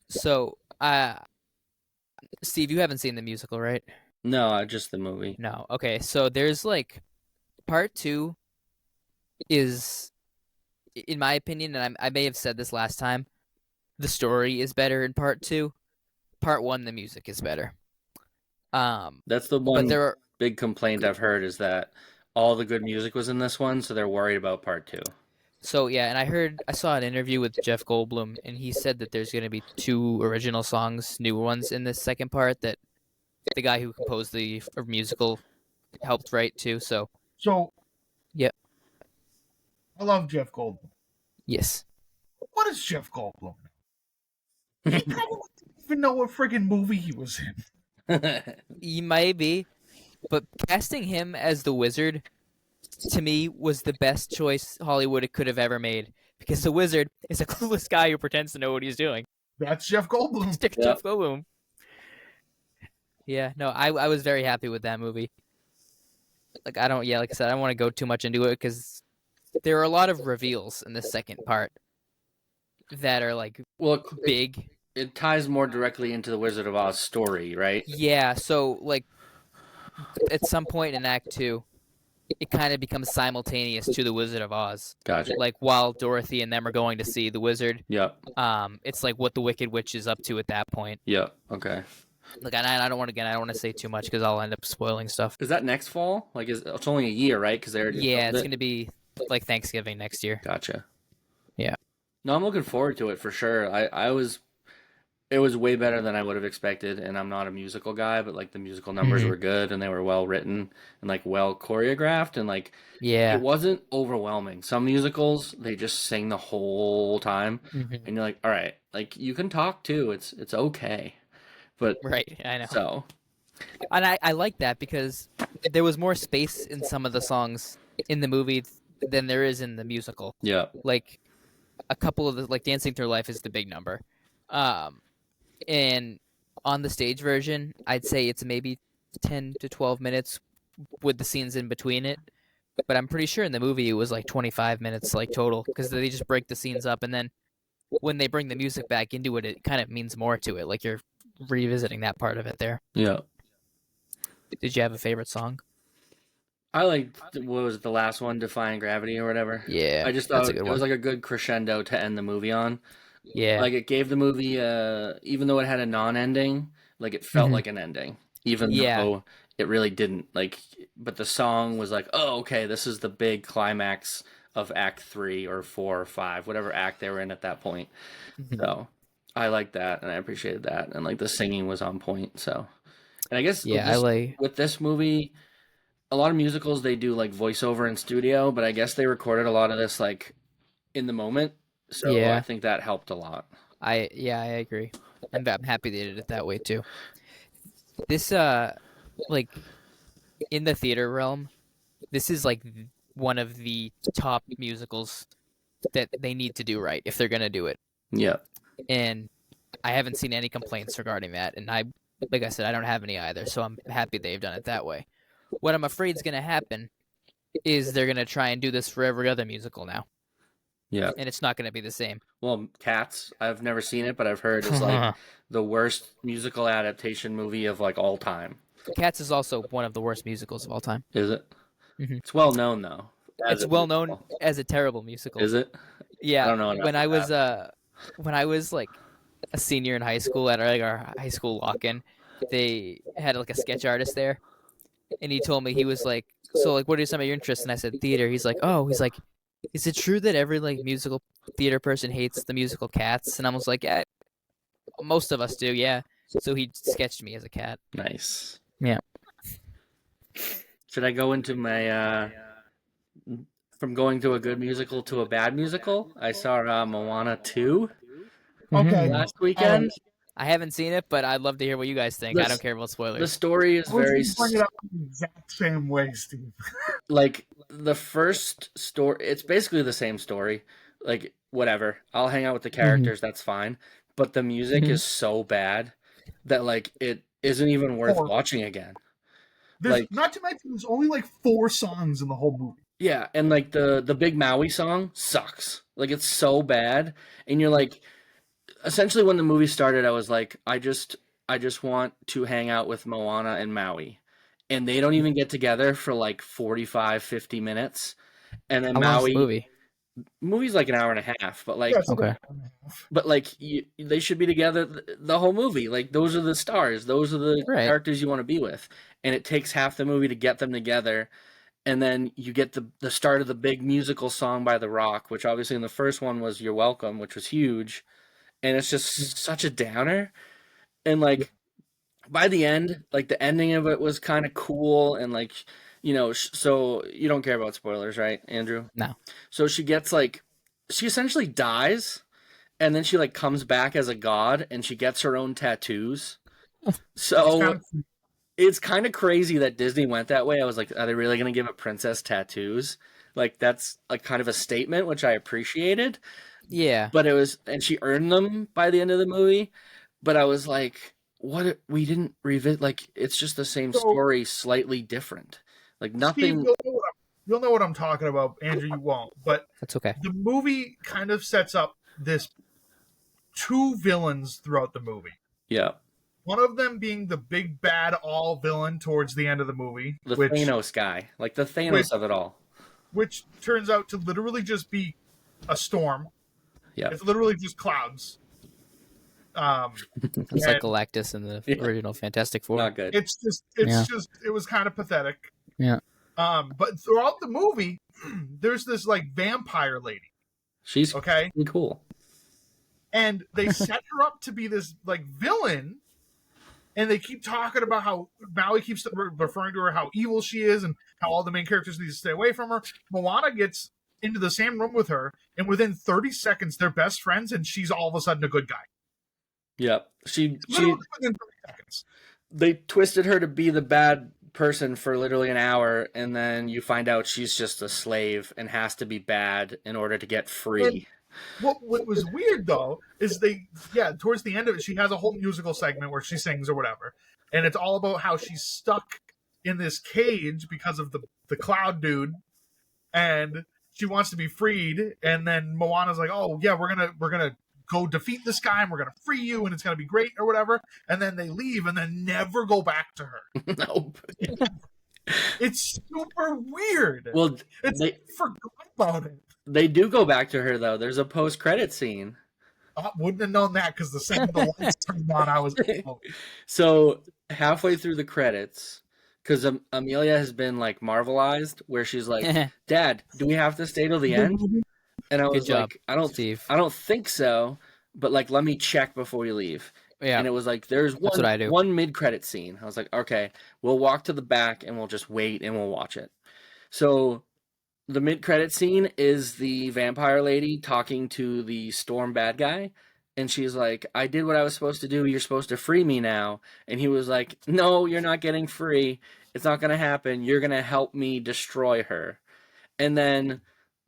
So, Steve, you haven't seen the musical, right? No, just the movie. No. Okay, so there's like part 2 is, in my opinion, and I may have said this last time, the story is better in part 2. Part 1, the music is better. That's the one big complaint I've heard is that all the good music was in this one, so they're worried about part 2. So yeah, and I saw an interview with Jeff Goldblum, and he said that there's going to be 2 original songs, new ones in this second part that the guy who composed the musical helped write too. So yeah, I love Jeff Goldblum. Yes. What is Jeff Goldblum? He probably doesn't even know what friggin' movie he was in. He might be, but casting him as the Wizard, to me, was the best choice Hollywood could have ever made. Because the Wizard is a clueless guy who pretends to know what he's doing. That's Jeff Goldblum. Jeff Goldblum. Yeah, no, I was very happy with that movie. Like I said, I don't want to go too much into it because there are a lot of reveals in the second part that are like big. It ties more directly into the Wizard of Oz story, right? Yeah, so like at some point in Act 2, it kind of becomes simultaneous to the Wizard of Oz. Gotcha. Like while Dorothy and them are going to see the wizard. Yep. It's like what the Wicked Witch is up to at that point. Yep. Okay. Like I don't want to say too much because I'll end up spoiling stuff. Is that next fall? Like it's only a year, right? Because they're it's going to be like Thanksgiving next year. Gotcha. Yeah. No, I'm looking forward to it for sure. I was It was way better than I would have expected, and I'm not a musical guy, but like the musical numbers were good and they were well written and like well choreographed and like it Yeah. wasn't overwhelming. Some musicals they just sing the whole time Hmm. and you're like, all right, like you can talk too. It's okay. But Right. I know. so And I like that because there was more space in some of the songs in the movie than there is in the musical. yeah, Like a couple of the like Dancing Through Life is the big number. Um and on the stage version, I'd say it's maybe 10 to 12 minutes with the scenes in between it. But I'm pretty sure in the movie it was like 25 minutes like total because they just break the scenes up and then when they bring the music back into it, it kind of means more to it. Like you're revisiting that part of it there. yeah. Did you have a favorite song? I liked what was it, the last one, Defying Gravity or whatever. Yeah, I just that's thought a good it was one. like a good crescendo to end the movie on. Yeah. Like it gave the movie even though it had a non-ending, like it felt Hmm. like an ending, even Yeah. though it really didn't. Like, but the song was like, oh, okay, this is the big climax of Act 3 or 4 or 5, whatever act they were in at that point. Hmm. So I liked that and I appreciated that, and like the singing was on point. So, and I guess Yeah, I like. with this movie, a lot of musicals they do like voiceover in studio, but I guess they recorded a lot of this like in the moment. So I Yeah, think that helped a lot. I agree. I'm happy they did it that way too. This like in the theater realm, this is like one of the top musicals that they need to do right if they're gonna do it. Yeah. And I haven't seen any complaints regarding that. And like I said, I don't have any either. So I'm happy they've done it that way. What I'm afraid is gonna happen is they're gonna try and do this for every other musical now, Yeah. and it's not gonna be the same. Well, Cats, I've never seen it, but I've heard is like the worst musical adaptation movie of like all time. Cats is also one of the worst musicals of all time. Is it? Hmm. It's well known though as It's a well known musical. as a terrible musical. Is it? I Yeah, don't know enough about when I was like a senior in high school at our high school lock-in, they had like a sketch artist there, and he told me he was like, "So like, what are some of your interests?" And I said, "Theater." He's like, "Oh," he's like, "Is it true that every like musical theater person hates the musical Cats?" And I was like, "Yeah, most of us do, yeah." So he sketched me as a cat. it. Nice. Yeah. Should I go into my from going to a good musical to a bad musical? I saw Moana 2 Okay. last weekend. I haven't seen it, but I'd love to hear what you guys think. I don't This care about the spoilers. story is I was very going to bring it up the exact same way, Steve. like the first story. It's basically the same story. Like whatever, I'll hang out with the characters. That's fine. But the music Mhm. is so bad that like it isn't even worth Or- watching again. There's Like not to mention there's only like 4 songs in the whole movie. yeah, and like the big Maui song sucks. Like it's so bad, and you're like, essentially when the movie started, I was like, I just want to hang out with Moana and Maui, and they don't even get together for like 45, 50 minutes, and then How long's the Maui movie? movie's like an hour and a half, but like Yeah, it's like Okay. an hour and a half. they should be together the whole movie. Like those are the stars, those are the Right. characters you want to be with, and it takes half the movie to get them together. And then you get the start of the big musical song by The Rock, which obviously in the first one was You're Welcome, which was huge. And it's just such a downer. And like by the end, like the ending of it was kind of cool. And like, so you don't care about spoilers, right, Andrew? No. So she gets like, she essentially dies. And then she like comes back as a god and she gets her own tattoos. It's So kind of, it's kind of crazy that Disney went that way. I was like, are they really going to give a princess tattoos? Like that's like kind of a statement, which I appreciated. Yeah. But it was, and she earned them by the end of the movie. But I was like, what? We didn't revisit. Like it's just the same So- story, slightly different. Like Steve, nothing. you'll know what I'm talking about. Andrew, you won't. But That's okay. the movie kind of sets up this 2 villains throughout the movie. Yeah, One of them being the big bad all villain towards the end of the movie, the which Thanos guy, like the Thanos of it all. which turns out to literally just be a storm. Yeah, It's literally just clouds. It's and like Galactus in the Yeah. original Fantastic Four. not good. it's Yeah. just it was kind of pathetic. Yeah. But throughout the movie, there's this like vampire lady. She's Okay, pretty cool. and they set her up to be this like villain, and they keep talking about how Maui keeps referring to her how evil she is and how all the main characters need to stay away from her. Moana gets into the same room with her, and within 30 seconds they're best friends, and she's all of a sudden a good guy. Yep. Literally within 30 seconds. They twisted her to be the bad person for literally an hour, and then you find out she's just a slave and has to be bad in order to get free. And what was weird though is towards the end of it, she has a whole musical segment where she sings or whatever, and it's all about how she's stuck in this cage because of the cloud dude, and she wants to be freed. And then Moana's like, "Oh yeah, we're gonna go defeat this guy, and we're gonna free you, and it's gonna be great," or whatever. And then they leave, and then never go back to her. Nope. It's super weird. Well, they forgot about it. They do go back to her though. There's a post-credit scene. I wouldn't have known that because the second the lights turned on, I was. So halfway through the credits, because Amelia has been like Marvelized, where she's like, "Dad, do we have to stay till the end?" And I was like, "I don't think so, but like, let me check before we leave." Yeah. And it was like, there's one mid-credit scene. I was like, okay, we'll walk to the back and we'll just wait and we'll watch it. So the mid-credit scene is the vampire lady talking to the Storm bad guy. And she's like, "I did what I was supposed to do. You're supposed to free me now." And he was like, "No, you're not getting free. It's not going to happen. You're going to help me destroy her." And then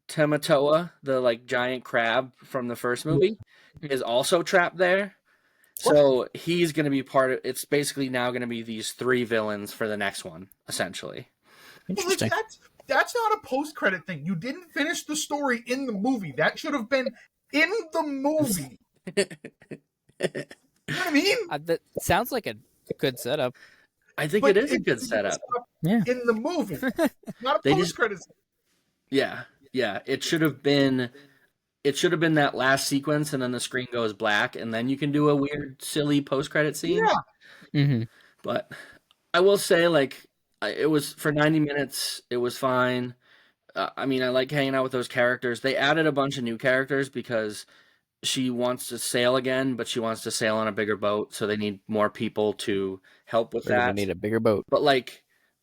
Tamatoa, the like giant crab from the first movie, is also trapped there. So he's going to be part of. It's basically now going to be these three villains for the next one, essentially. Interesting. That's not a post-credit thing. You didn't finish the story in the movie. That should have been in the movie. You know what I mean? That sounds like a good setup. I think it is a good setup. Yeah. In the movie, not a post-credit. Yeah. It should have been. It should have been that last sequence, and then the screen goes black, and then you can do a weird, silly post-credit scene. Yeah. Mm-hmm. But I will say, like, it was for 90 minutes. It was fine. I mean, I like hanging out with those characters. They added a bunch of new characters because she wants to sail again, but she wants to sail on a bigger boat, so they need more people to help with that. They need a bigger boat. But like,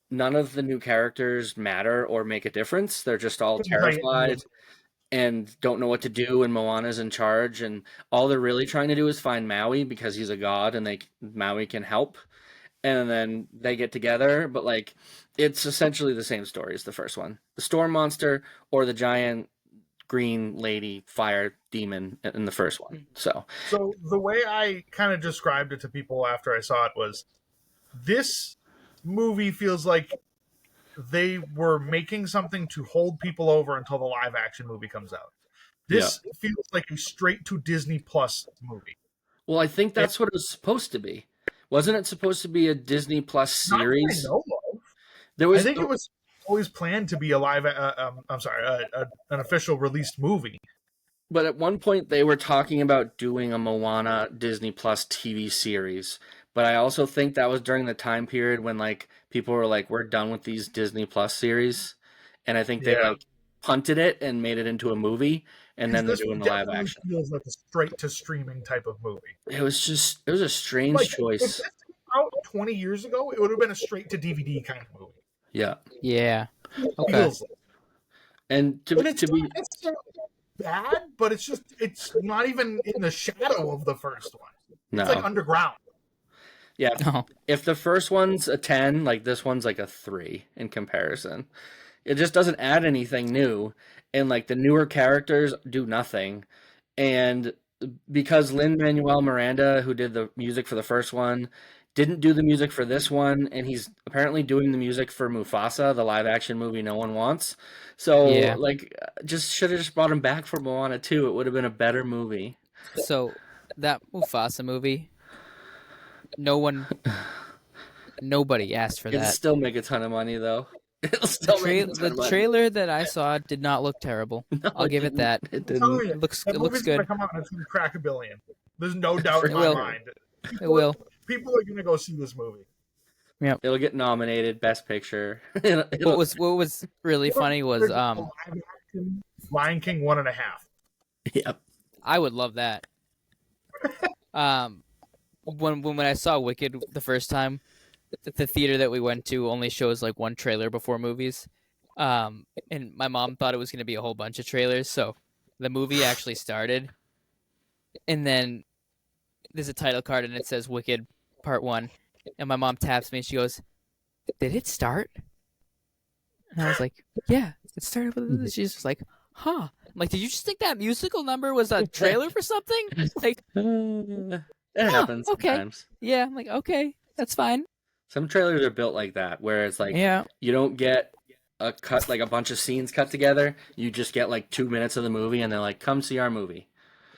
none of the new characters matter or make a difference. They're just all terrified and don't know what to do, and Moana's in charge, and all they're really trying to do is find Maui because he's a god and Maui can help, and then they get together. But like, it's essentially the same story as the first one: the storm monster or the giant green lady fire demon in the first one. So the way I kind of described it to people after I saw it was, this movie feels like they were making something to hold people over until the live action movie comes out. This feels like a straight to Disney Plus movie. Well, I think that's what it was supposed to be. Wasn't it supposed to be a Disney Plus series? Not that I know of. I think it was always planned to be a live. An official released movie. But at one point they were talking about doing a Moana Disney Plus TV series. But I also think that was during the time period when like people were like, "We're done with these Disney Plus series," and I think they like punted it and made it into a movie, and then they're doing the live action. Feels like a straight to streaming type of movie. It was a strange choice. If this came out 20 years ago, it would have been a straight to DVD kind of movie. Yeah. Okay. And to be bad, but it's not even in the shadow of the first one. No. It's like underground. Yeah. No. If the first one's a 10, like this one's like a 3 in comparison. It just doesn't add anything new, and like the newer characters do nothing. And because Lin-Manuel Miranda, who did the music for the first one, didn't do the music for this one, and he's apparently doing the music for Mufasa, the live action movie no one wants. So like, just should have just brought him back for Moana 2. It would have been a better movie. So that Mufasa movie, nobody asked for that. It'll still make a ton of money though. The trailer that I saw did not look terrible. No, I'll give it that. It didn't. It looks good. Come out and it's going to crack $1 billion. There's no doubt in my mind. It will. People are going to go see this movie. Yeah, it'll get nominated Best Picture. What was really funny was Lion King 1.5. Yep. I would love that. When I saw Wicked the first time, the theater that we went to only shows like one trailer before movies. And my mom thought it was going to be a whole bunch of trailers, so the movie actually started, and then there's a title card and it says Wicked Part 1, and my mom taps me and she goes, "Did it start?" And I was like, "Yeah, it started with this." She's just like, "Huh." I'm like, "Did you just think that musical number was a trailer for something?" Like, It happens okay. sometimes. Yeah, I'm like, "Okay, that's fine." Some trailers are built like that, where it's like Yeah. you don't get a cut, like a bunch of scenes cut together. You just get like 2 minutes of the movie, and they're like, "Come see our movie."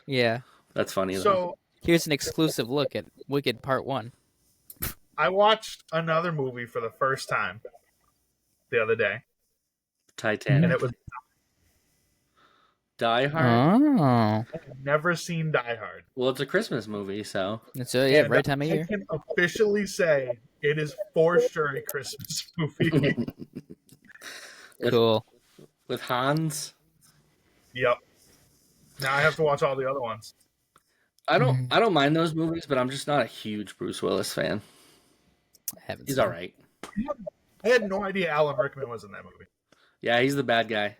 Yeah. That's funny though. So Here's an exclusive look at Wicked Part 1. I watched another movie for the first time the other day, Titanic, and it was Die Hard. Oh. I've never seen Die Hard. Well, it's a Christmas movie, so It's yeah, And right time of I year. can officially say it is for sure a Christmas movie. Cool. with Hans. Yep. Now I have to watch all the other ones. I don't mind those movies, but I'm just not a huge Bruce Willis fan. I haven't He's seen all right. I had no idea Alan Rickman was in that movie. Yeah, he's the bad guy.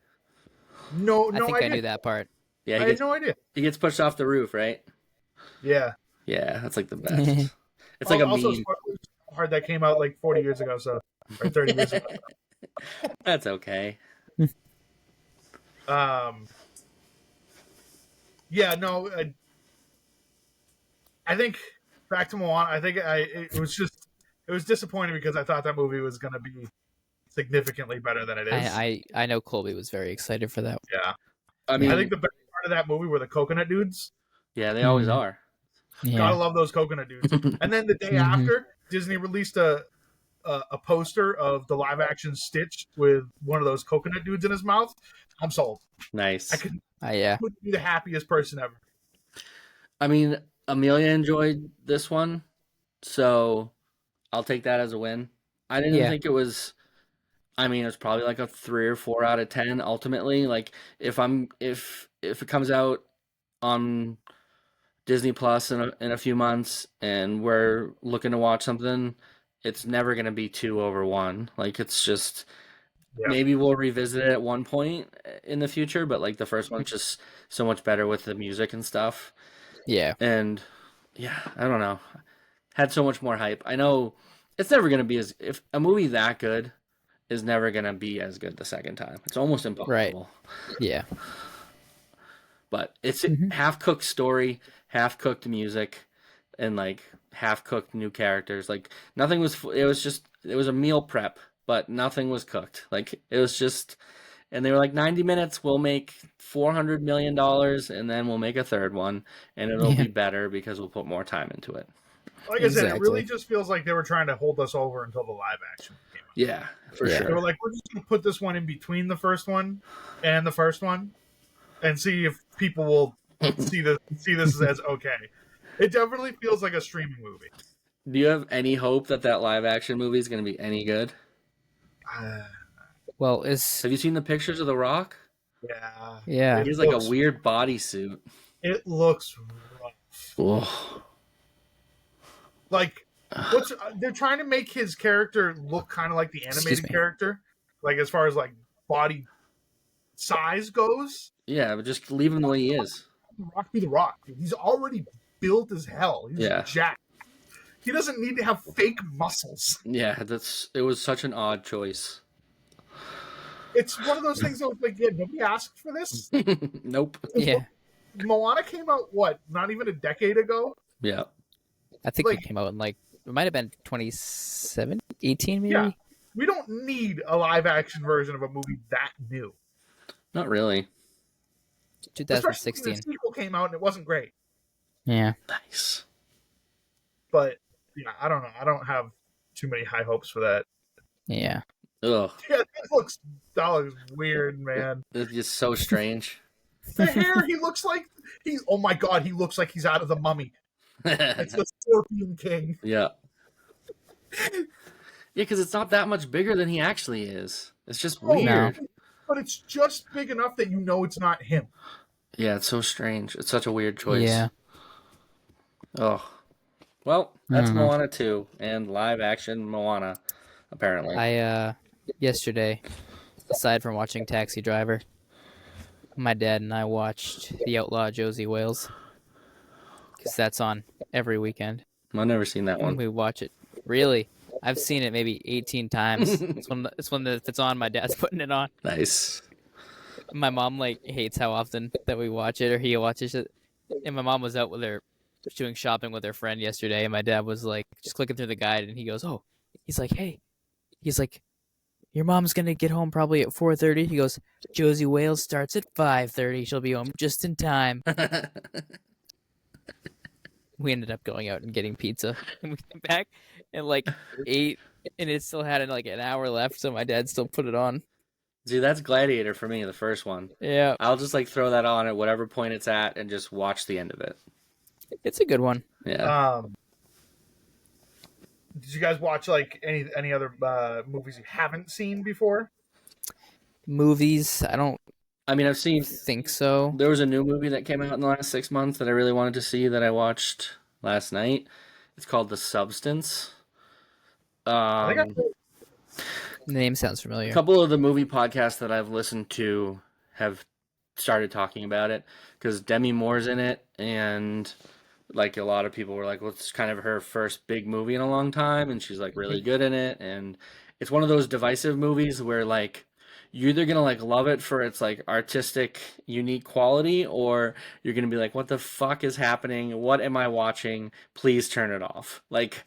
No I think idea. I knew that part. Yeah, I had no idea. he gets pushed off the roof, right? Yeah. Yeah, that's like the best. It's like a also, meme. Hard that came out like 40 years ago, so or 30 years ago. That's okay. Yeah, no. I think back to Moana. I think it was disappointing because I thought that movie was going to be significantly better than it is. I know Colby was very excited for that. Yeah. I mean, I think the best part of that movie were the coconut dudes. yeah, they always are. Yeah. Gotta love those coconut dudes. And then the day after, Disney released a poster of the live action Stitch with one of those coconut dudes in his mouth. I'm sold. Nice. I couldn't be the happiest person ever. I mean, Amelia enjoyed this one, so I'll take that as a win. I didn't think it was. I mean, it's probably like a 3 or 4 out of 10. Ultimately, like if it comes out on Disney Plus in a few months and we're looking to watch something, it's never gonna be 2/1. Like it's just maybe we'll revisit it at one point in the future, but like the first one's just so much better with the music and stuff. Yeah. And yeah, I don't know. Had so much more hype. I know it's never gonna be if a movie that good is never gonna be as good the second time. It's almost impossible. Right. Yeah. But it's half-cooked story, half-cooked music, and like half-cooked new characters. Like nothing was. It was a meal prep, but nothing was cooked. Like it was just, and they were like 90 minutes. We'll make $400 million, and then we'll make a third one, and it'll be better because we'll put more time into it. Like I said, it really just feels like they were trying to hold us over until the live action came out. Yeah, for sure. They were like, we're just going to put this one in between the first one and the first one and see if people will see this as okay. It definitely feels like a streaming movie. Do you have any hope that live action movie is going to be any good? Well, have you seen the pictures of The Rock? Yeah. Yeah. He's like a weird bodysuit. It looks rough. Oh. Like, they're trying to make his character look kind of like the animated character, like as far as like body size goes. Yeah, but just leave him the way he is. Rock be the Rock. Dude. He's already built as hell. He's jacked. He doesn't need to have fake muscles. Yeah, it was such an odd choice. It's one of those things that was like, yeah, nobody asked for this. Nope. Yeah. Moana came out not even a decade ago. Yeah. I think it came out in it might have been 2018 maybe. Yeah. We don't need a live action version of a movie that new. Not really. 2016. The sequel came out and it wasn't great. Yeah. Nice. But yeah, I don't know. I don't have too many high hopes for that. Yeah. Ugh. Yeah, that looks weird, man. It's just so strange. The hair, he looks like oh my god, he looks like he's out of The Mummy. It's the Scorpion King. Yeah. Yeah, because it's not that much bigger than he actually is. It's just weird. No. But it's just big enough that you know it's not him. Yeah, it's so strange. It's such a weird choice. Yeah. Oh, well, that's Uh-huh. Moana 2 and live action Moana, apparently. Yesterday, aside from watching Taxi Driver, my dad and I watched The Outlaw Josie Wales because that's on every weekend. I've never seen that one. We watch it. Really, I've seen it maybe 18 times. If it's on, my dad's putting it on. Nice. My mom like hates how often that we watch it or he watches it. And my mom was out with her doing shopping with her friend yesterday, and my dad was like just clicking through the guide, and he goes, "Oh," he's like, "Hey," he's like, "Your mom's gonna get home probably at 4:30." He goes, "Josie Wales starts at 5:30. She'll be home just in time." We ended up going out and getting pizza, and we came back at like 8, and it still had like an hour left, so my dad still put it on. Dude, that's Gladiator for me, the first one. Yeah, I'll just like throw that on at whatever point it's at and just watch the end of it. it's a good one. Yeah. Did you guys watch like any other movies you haven't seen before? Movies, I don't I mean, I've seen. think so. There was a new movie that came out in the last 6 months that I really wanted to see that I watched last night. It's called The Substance. I think Um, The name sounds a familiar. couple of the movie podcasts that I've listened to have started talking about it because Demi Moore's in it, and like a lot of people were like, well, it's kind of her first big movie in a long time, and she's like really good in it. And it's one of those divisive movies where like you're either gonna like love it for its like artistic, unique quality, or you're gonna be like, what the fuck is happening? What am I watching? Please turn it off. Like,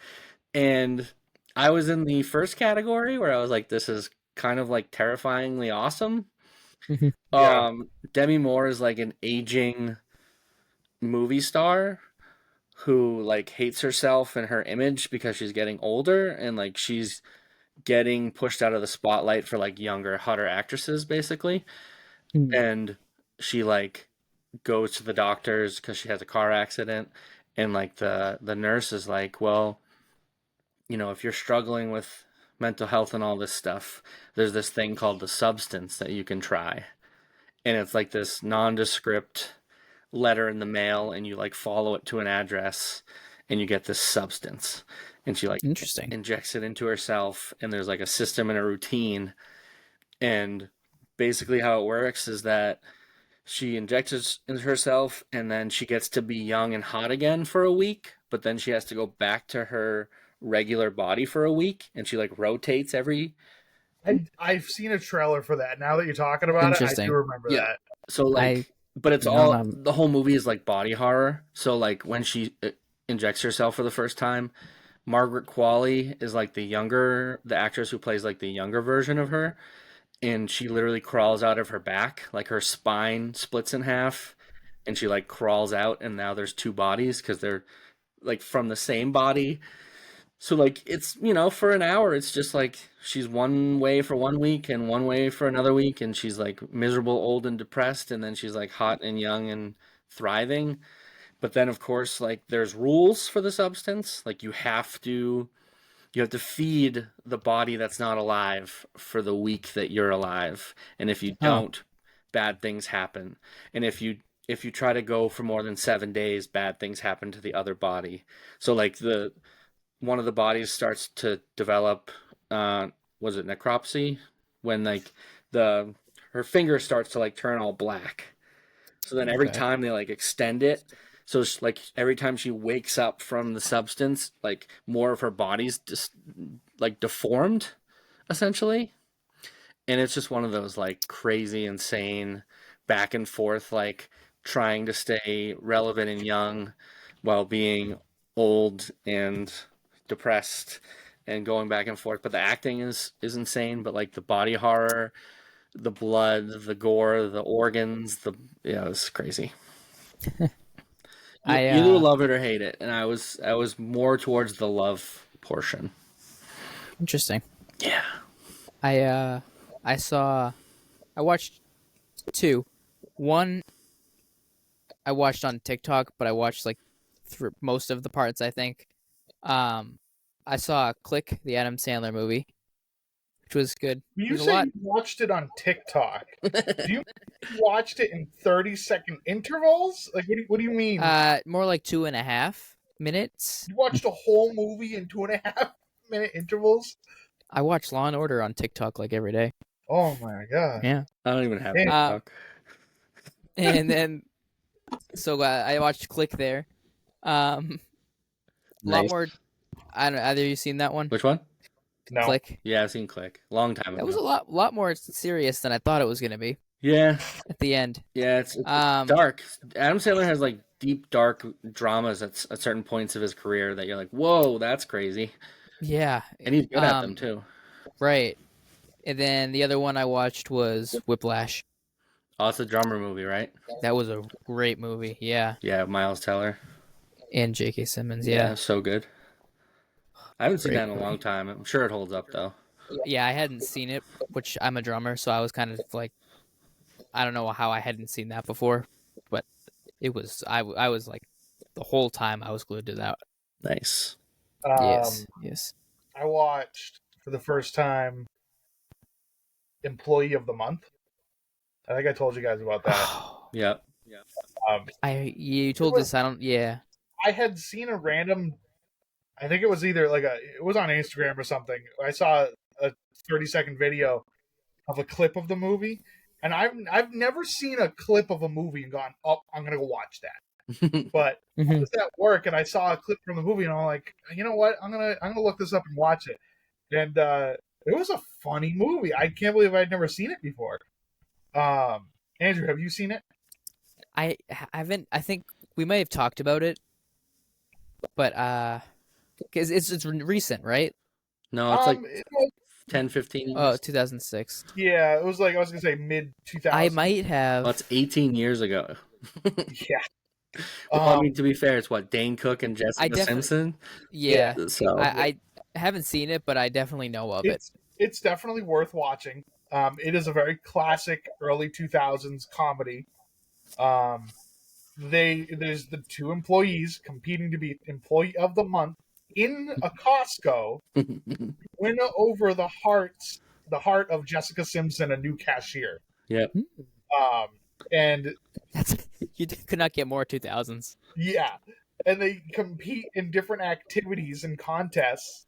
and I was in the first category where I was like, this is kind of like terrifyingly awesome. Yeah. Demi Moore is like an aging movie star who like hates herself and her image because she's getting older, and like she's getting pushed out of the spotlight for like younger, hotter actresses basically. And she like goes to the doctors because she has a car accident, and like the nurse is like, well, if you're struggling with mental health and all this stuff, there's this thing called the substance that you can try. And it's like this nondescript letter in the mail, and you like follow it to an address and you get this substance. And she like Interesting. injects it into herself, and there's like a system and a routine. And basically how it works is that she injects it into herself, and then she gets to be young and hot again for a week, but then she has to go back to her regular body for a week, and she like rotates every. I've seen a trailer for that. Now that you're talking about it, I do Interesting. remember Yeah. that. So like, but it's no, all no. the whole movie is like body horror. So like when she injects herself for the first time, Margaret Qualley is like the actress who plays like the younger version of her, and she literally crawls out of her back, like her spine splits in half, and she like crawls out, and now there's two bodies because they're like from the same body. So like it's for an hour it's just like she's one way for one week and one way for another week, and she's like miserable, old, and depressed, and then she's like hot and young and thriving. But then of course like there's rules for the substance. Like you have to feed the body that's not alive for the week that you're alive. And if you don't, bad things happen. And if you try to go for more than 7 days, bad things happen to the other body. So like the one of the bodies starts to develop was it necropsy, when like the her finger starts to like turn all black. So then every time they like extend it, so it's like every time she wakes up from the substance, like more of her body's just like deformed essentially. And it's just one of those like crazy, insane back and forth, like trying to stay relevant and young while being old and depressed, and going back and forth. But the acting is insane. But like the body horror, the blood, the gore, the organs, it's crazy. You either love it or hate it, and I was more towards the love portion. Interesting. Yeah. I watched two. One I watched on TikTok, but I watched like through most of the parts, I think. I saw Click, the Adam Sandler movie, which was good. When you There's a say lot. you watched it on TikTok, do you watched it in 30-second intervals? Like, what do you mean? More like 2.5. minutes. You watched a whole movie in 2.5-minute intervals? I watch Law and Order on TikTok like every day. Oh my god. Yeah. I don't even have Damn. TikTok. And then, so I watched Click there. A lot Nice. more. I don't know. Either of you seen that one? Which one? No. Click. Yeah, I've seen Click. Long time ago. That was a lot more serious than I thought it was gonna be Yeah, at the end. yeah, it's dark. Adam Sandler has like deep, dark dramas at certain points of his career that you're like, whoa, that's crazy. Yeah. And he's good at them too. Right. And then the other one I watched was Whiplash. Oh, it's a drummer movie, right? That was a great movie. Yeah. Yeah, Miles Teller. And J.K. Simmons. Yeah. So good. I haven't seen Great that in a long time. I'm sure it holds up though. Yeah, I hadn't seen it, which I'm a drummer, so I was kind of like, I don't know how I hadn't seen that before, but it was, I was like, the whole time I was glued to that. Nice. Yes. I watched for the first time Employee of the Month. I think I told you guys about that. Yep. You told this, I don't, yeah. I had seen a random, I think it was either it was on Instagram or something. I saw a 30-second video of a clip of the movie, and I've never seen a clip of a movie and gone, oh, I'm gonna go watch that. But I was at work and I saw a clip from the movie, and I'm like, you know what? I'm gonna look this up and watch it. And it was a funny movie. I can't believe I'd never seen it before. Andrew, have you seen it? I haven't. I think we may have talked about it, but because it's recent, right? No, it's like 10, 15 years. Oh, 2006. Yeah, it was like, I was gonna say mid 2000s. I might have. Well, it's 18 years ago. Yeah. Well, I mean, to be fair, it's what, Dane Cook and Jessica Simpson? Yeah. So I haven't seen it, but I definitely know of it. It's definitely worth watching. It is a very classic early 2000s comedy. There's the two employees competing to be Employee of the Month in a Costco, win over the heart of Jessica Simpson, a new cashier. Yep. And you could not get more 2000s. Yeah, and they compete in different activities and contests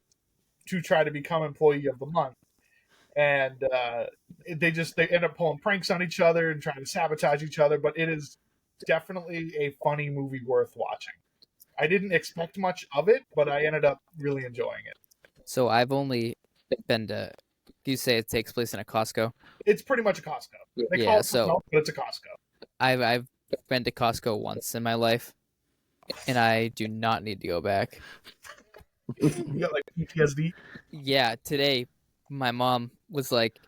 to try to become Employee of the Month. And they end up pulling pranks on each other and trying to sabotage each other. But it is definitely a funny movie worth watching. I didn't expect much of it, but I ended up really enjoying it. So I've only been to. You say it takes place in a Costco? It's pretty much a Costco. They call it something else, but it's a Costco. I've been to Costco once in my life, and I do not need to go back. You got like PTSD? Yeah, today my mom was like,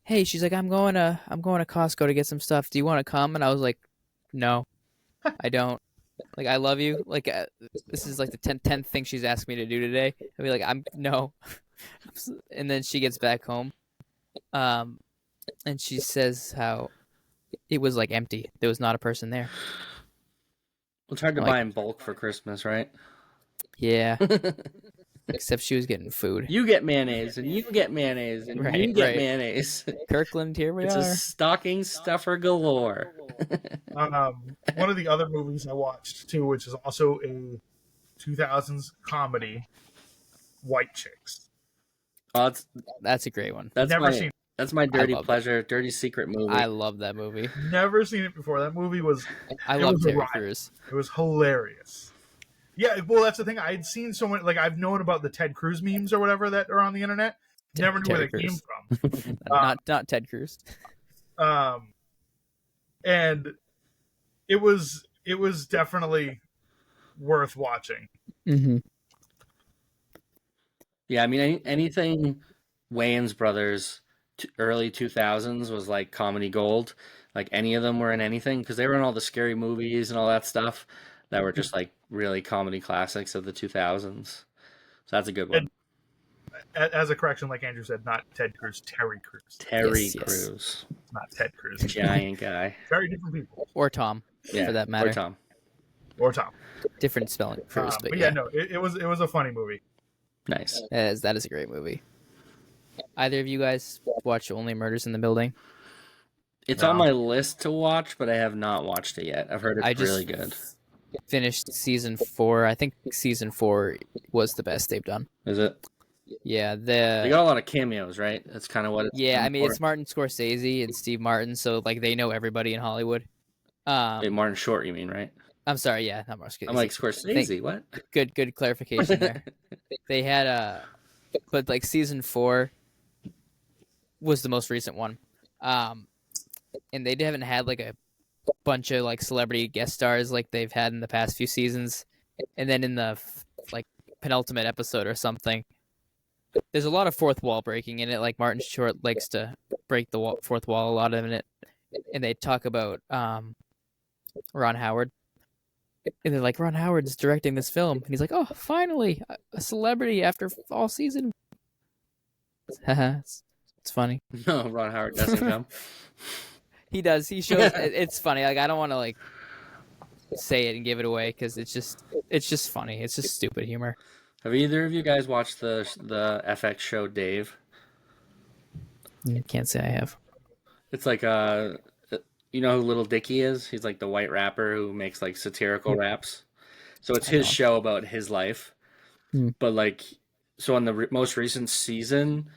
"Hey," she's like, "I'm going to Costco to get some stuff. Do you want to come?" And I was like, "No, I don't. Like, I love you. Like, this is like the 10th thing she's asked me to do today." I'd be like, no. And then she gets back home, and she says how it was like empty. There was not a person there. It's hard to buy in bulk for Christmas, right? Yeah. Except she was getting food. You get mayonnaise, and you get mayonnaise, and you get mayonnaise. Kirkland, here we are. It's a stocking stuffer galore. One of the other movies I watched, too, which is also a 2000s comedy, White Chicks. Oh, that's a great one. That's my dirty pleasure, dirty secret movie. I love that movie. Never seen it before. That movie was... I love Terry Crews. It was hilarious. Yeah, well, that's the thing. I'd seen so many... Like, I've known about the Ted Cruz memes or whatever that are on the internet. Never knew where they came from. Not Ted Cruz. And it was definitely worth watching. Mm-hmm. Yeah, I mean, anything Wayans Brothers early 2000s was like comedy gold. Like any of them were in anything because they were in all the scary movies and all that stuff that were just like really comedy classics of the 2000s. So that's a good one. As a correction, like Andrew said, not Ted Cruz, Terry Crews. Terry Crews. Not Ted Cruz. Giant guy. Very different people. Or Tom, for that matter. Or Tom. Different spelling. Cruz, but yeah, no, it was a funny movie. Nice. That is a great movie. Either of you guys watch Only Murders in the Building? It's on my list to watch, but I have not watched it yet. I've heard it's really good. finished season 4. I think season 4 was the best they've done. Is it? Yeah, They got a lot of cameos, right? That's kind of what it's I known mean, for. it's Martin Scorsese and Steve Martin, so like they know everybody in Hollywood. Wait, Martin Short, you mean, right? I'm sorry, yeah, not Martin I'm like, Scorsese. Scorsese, what? Good clarification there. They had but like season 4 was the most recent one. And they haven't had like a bunch of like celebrity guest stars like they've had in the past few seasons. And then in the like penultimate episode or something, there's a lot of fourth wall breaking in it. Like Martin Short likes to break the fourth wall a lot in it, and they talk about Ron Howard. And they're like, Ron Howard's directing this film, and he's like, "Oh, finally, a celebrity after all season." it's funny. No, Ron Howard doesn't come. He does. He shows. It's funny. Like I don't want to like say it and give it away because it's just funny. It's just stupid humor. Have either of you guys watched the FX show Dave? Can't say I have. It's like you know who Little Dicky is? He's like the white rapper who makes like satirical raps. So it's his show about his life. But like, so on the most recent season,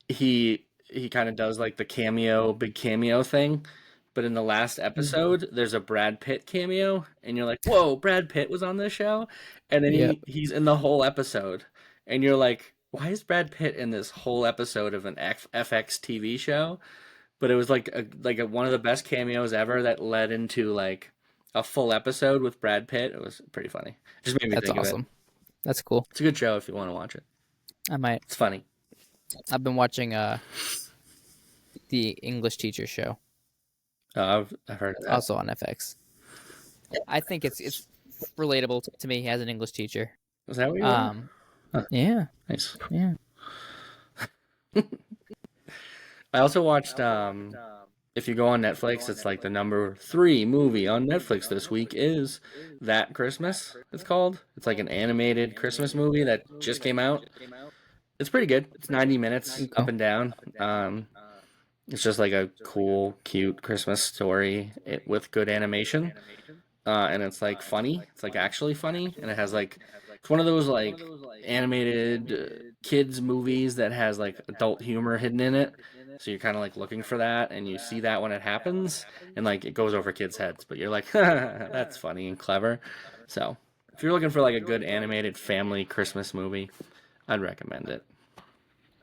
he kind of does like the big cameo thing. But in the last episode, there's a Brad Pitt cameo, and you're like, "Whoa, Brad Pitt was on this show," and then he's in the whole episode, and you're like, "Why is Brad Pitt in this whole episode of an FX TV show?" But it was like one of the best cameos ever that led into like a full episode with Brad Pitt. It was pretty funny. Just made me think awesome. of it. That's cool. It's a good show if you want to watch it. I might. It's funny. I've been watching the English Teacher Show. I've heard of that. Also on FX. I think it's relatable to me as an English teacher. Was that what you were? Yeah. Nice. Yeah. I also watched if you go on Netflix, it's like the number 3 movie on Netflix this week is That Christmas, it's called. It's like an animated Christmas movie that just came out. It's pretty good. It's 90 minutes up and down. It's just like a cool, cute Christmas story with good animation. And it's like funny. It's like actually funny. And it has like, it's one of those like animated kids movies that has like adult humor hidden in it. So you're kind of like looking for that, and you see that when it happens, and like it goes over kids' heads, but you're like, that's funny and clever. So if you're looking for like a good animated family Christmas movie, I'd recommend it.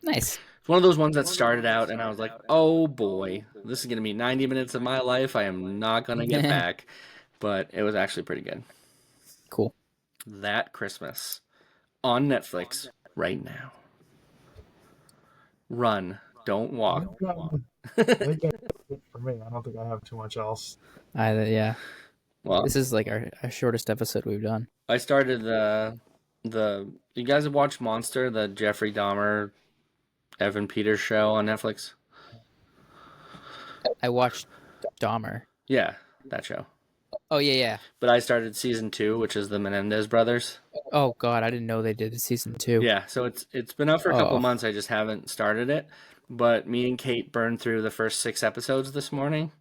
Nice. It's one of those ones that started out, and I was like, oh boy, this is going to be 90 minutes of my life I am not going to get back. But it was actually pretty good. Cool. That Christmas on Netflix right now. Run. Don't walk. For me, I don't think I have too much else. Yeah. Well, this is like our shortest episode we've done. I started you guys have watched Monster, the Jeffrey Dahmer, Evan Peters show on Netflix? I watched Dahmer. Yeah, that show. Oh yeah. But I started season 2, which is the Menendez brothers. Oh god, I didn't know they did season 2. Yeah, so it's been up for a couple months. I just haven't started it. But me and Kate burned through the first 6 episodes this morning,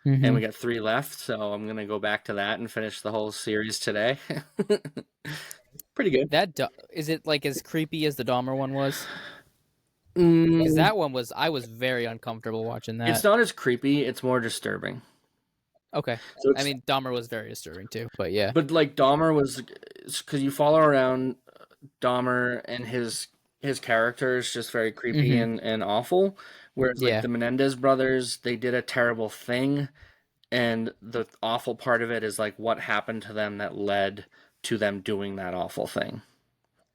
and we got 3 left. So I'm gonna go back to that and finish the whole series today. Pretty good. Is it like as creepy as the Dahmer one was? Because that one was, I was very uncomfortable watching that. It's not as creepy. It's more disturbing. Okay. So I mean, Dahmer was very disturbing too, but yeah. But like Dahmer was, because you follow around Dahmer and his character is just very creepy and awful. Whereas like the Menendez brothers, they did a terrible thing, and the awful part of it is like what happened to them that led to them doing that awful thing.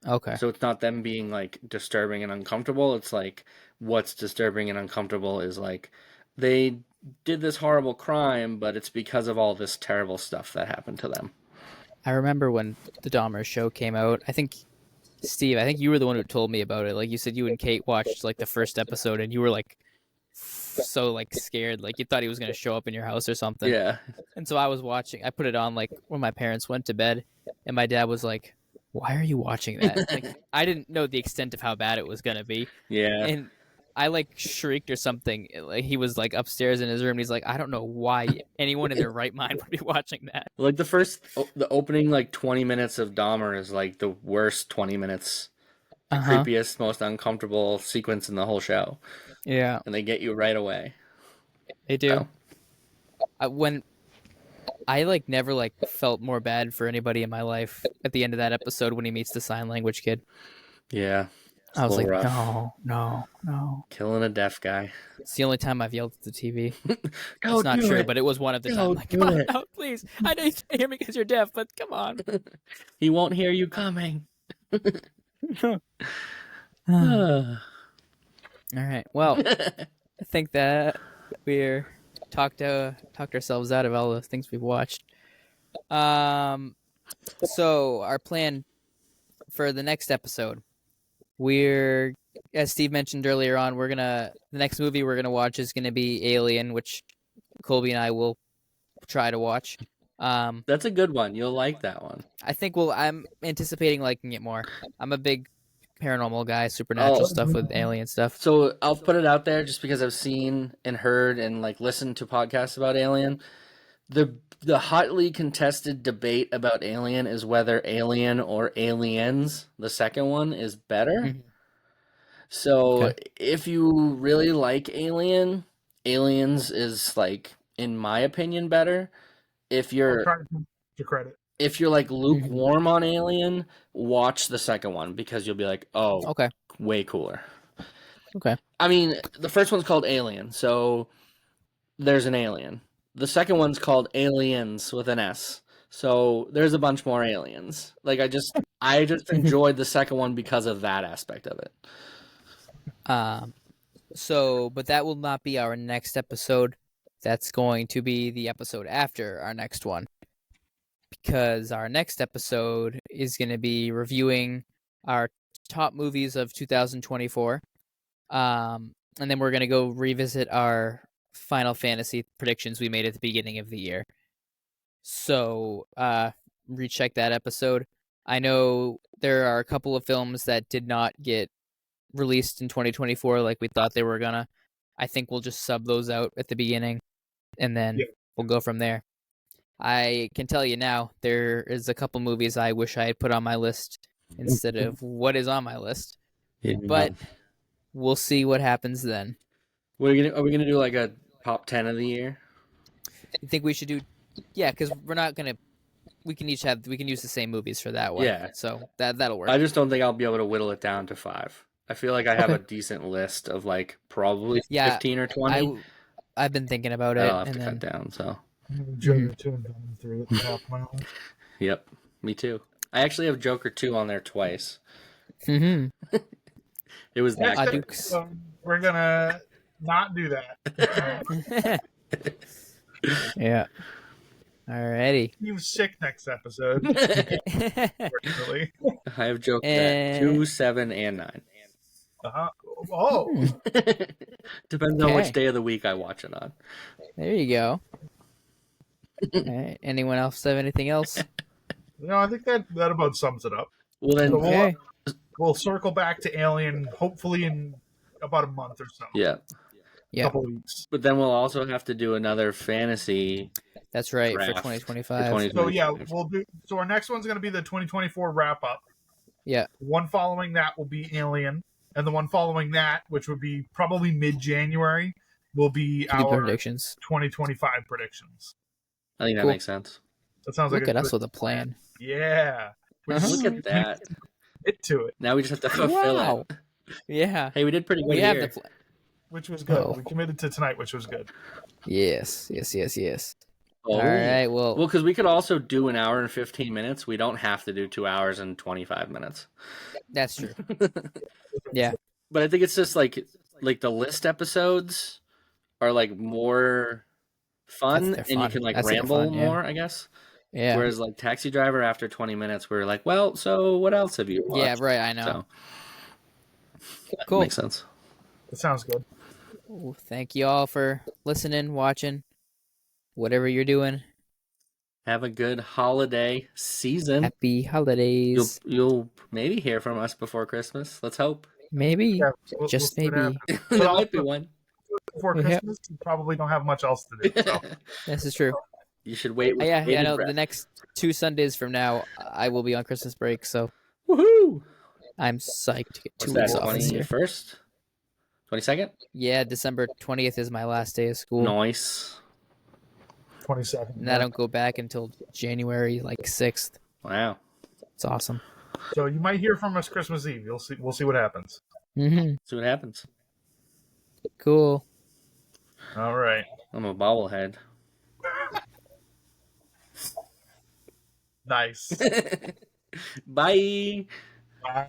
Okay. So it's not them being like disturbing and uncomfortable. It's like what's disturbing and uncomfortable is like they did this horrible crime, but it's because of all this terrible stuff that happened to them. I remember when the Dahmer show came out. I think, Steve, you were the one who told me about it. Like you said, you and Kate watched like the first episode, and you were like so like scared, like you thought he was going to show up in your house or something. Yeah. And so I was watching. I put it on like when my parents went to bed, and my dad was like, "Why are you watching that?" Like I didn't know the extent of how bad it was going to be. Yeah. And I like shrieked or something. Like he was like upstairs in his room. And he's like, I don't know why anyone in their right mind would be watching that. Like the opening like 20 minutes of Dahmer is like the worst 20 minutes, the creepiest, most uncomfortable sequence in the whole show. Yeah, And they get you right away. they do. So. When I like never like felt more bad for anybody in my life at the end of that episode when he meets the sign language kid. Yeah. I was like, rough. no. Killing a deaf guy. It's the only time I've yelled at the TV. It's not true, but it was one of the times. Like, come on, no, please. I know you can't hear me because you're deaf, but come on. He won't hear you coming. All right. Well, I think that we're talked ourselves out of all the things we've watched. So our plan for the next episode, we're, as Steve mentioned earlier on, the next movie we're gonna watch is gonna be Alien, which Colby and I will try to watch. That's a good one. You'll like that one. I think I'm anticipating liking it more. I'm a big paranormal guy, supernatural stuff with alien stuff. So I'll put it out there just because I've seen and heard and like listened to podcasts about Alien. The hotly contested debate about Alien is whether Alien or Aliens, the second one, is better. Mm-hmm. So if you really like Alien, Aliens is like, in my opinion, better. If you're to credit. If you're like lukewarm on Alien, watch the second one because you'll be like, oh, okay, way cooler. Okay. I mean, the first one's called Alien, so there's an alien. The second one's called Aliens with an S. So there's a bunch more aliens. Like I just enjoyed the second one because of that aspect of it. But that will not be our next episode. That's going to be the episode after our next one. Because our next episode is going to be reviewing our top movies of 2024. And then we're going to go revisit our Final Fantasy predictions we made at the beginning of the year. So recheck that episode. I know there are a couple of films that did not get released in 2024 like we thought they were gonna. I think we'll just sub those out at the beginning, and then we'll go from there. I can tell you now, there is a couple movies I wish I had put on my list instead of what is on my list. But we'll see what happens then. Are we gonna do like a top 10 of the year? I think we should do, because we're not gonna. We can use the same movies for that one. Yeah, so that'll work. I just don't think I'll be able to whittle it down to 5. I feel like I have a decent list of like probably 15 or 20. I've been thinking about it. I'll have to cut down. So. Joker 2 and Venom 3 at the top of my list. Yep, me too. I actually have Joker 2 on there twice. Mm-hmm. It was that good. We're gonna not do that. Yeah. Alrighty. You sick next episode. Really. I have Joker 2, 7, and 9. Oh. Depends on which day of the week I watch it on. There you go. All right. Anyone else have anything else? No, I think that about sums it up. Well, then we'll circle back to Alien hopefully in about a month or so. Yeah. A couple weeks. But then we'll also have to do another fantasy. That's right, for 2025. So we'll do. So our next one's going to be the 2024 wrap up. Yeah. The one following that will be Alien, and the one following that, which would be probably mid-January, will be our predictions. 2025 predictions. I think that makes sense. That sounds Look like at us with a plan. Yeah. Look at that. Get to it. Now we just have to fulfill it. Yeah. Hey, we did pretty good. We have the plan. Which was good. We committed to tonight, which was good. Yes. Oh, all right. Well, because we could also do an hour and 15 minutes. We don't have to do 2 hours and 25 minutes. That's true. Yeah. But I think it's just like the list episodes are like more fun, and you can like ramble more, I guess. Yeah. Whereas like Taxi Driver, after 20 minutes, we're like, well, so what else have you watched? Yeah, right. I know. So, cool. Makes sense. That sounds good. Well, thank you all for listening, watching, whatever you're doing. Have a good holiday season. Happy holidays. You'll maybe hear from us before Christmas. Let's hope. Maybe, Yeah, we'll just see what maybe. happens. there But might be also, one. before Yeah. Christmas, you probably don't have much else to do. So This is true. You should wait with Yeah, bated no. breath. The next 2 Sundays from now, I will be on Christmas break, so Woohoo! I'm psyched to get What's 2 that? weeks off this year. 21st, 22nd. Yeah, December 20th is my last day of school, Nice. 22nd. and I don't go back until January 6th. Wow. It's awesome. So you might hear from us Christmas Eve. You'll see. We'll see what happens. Mm-hmm. See what happens. Cool. All right. I'm a bobblehead. Nice. Bye. Bye.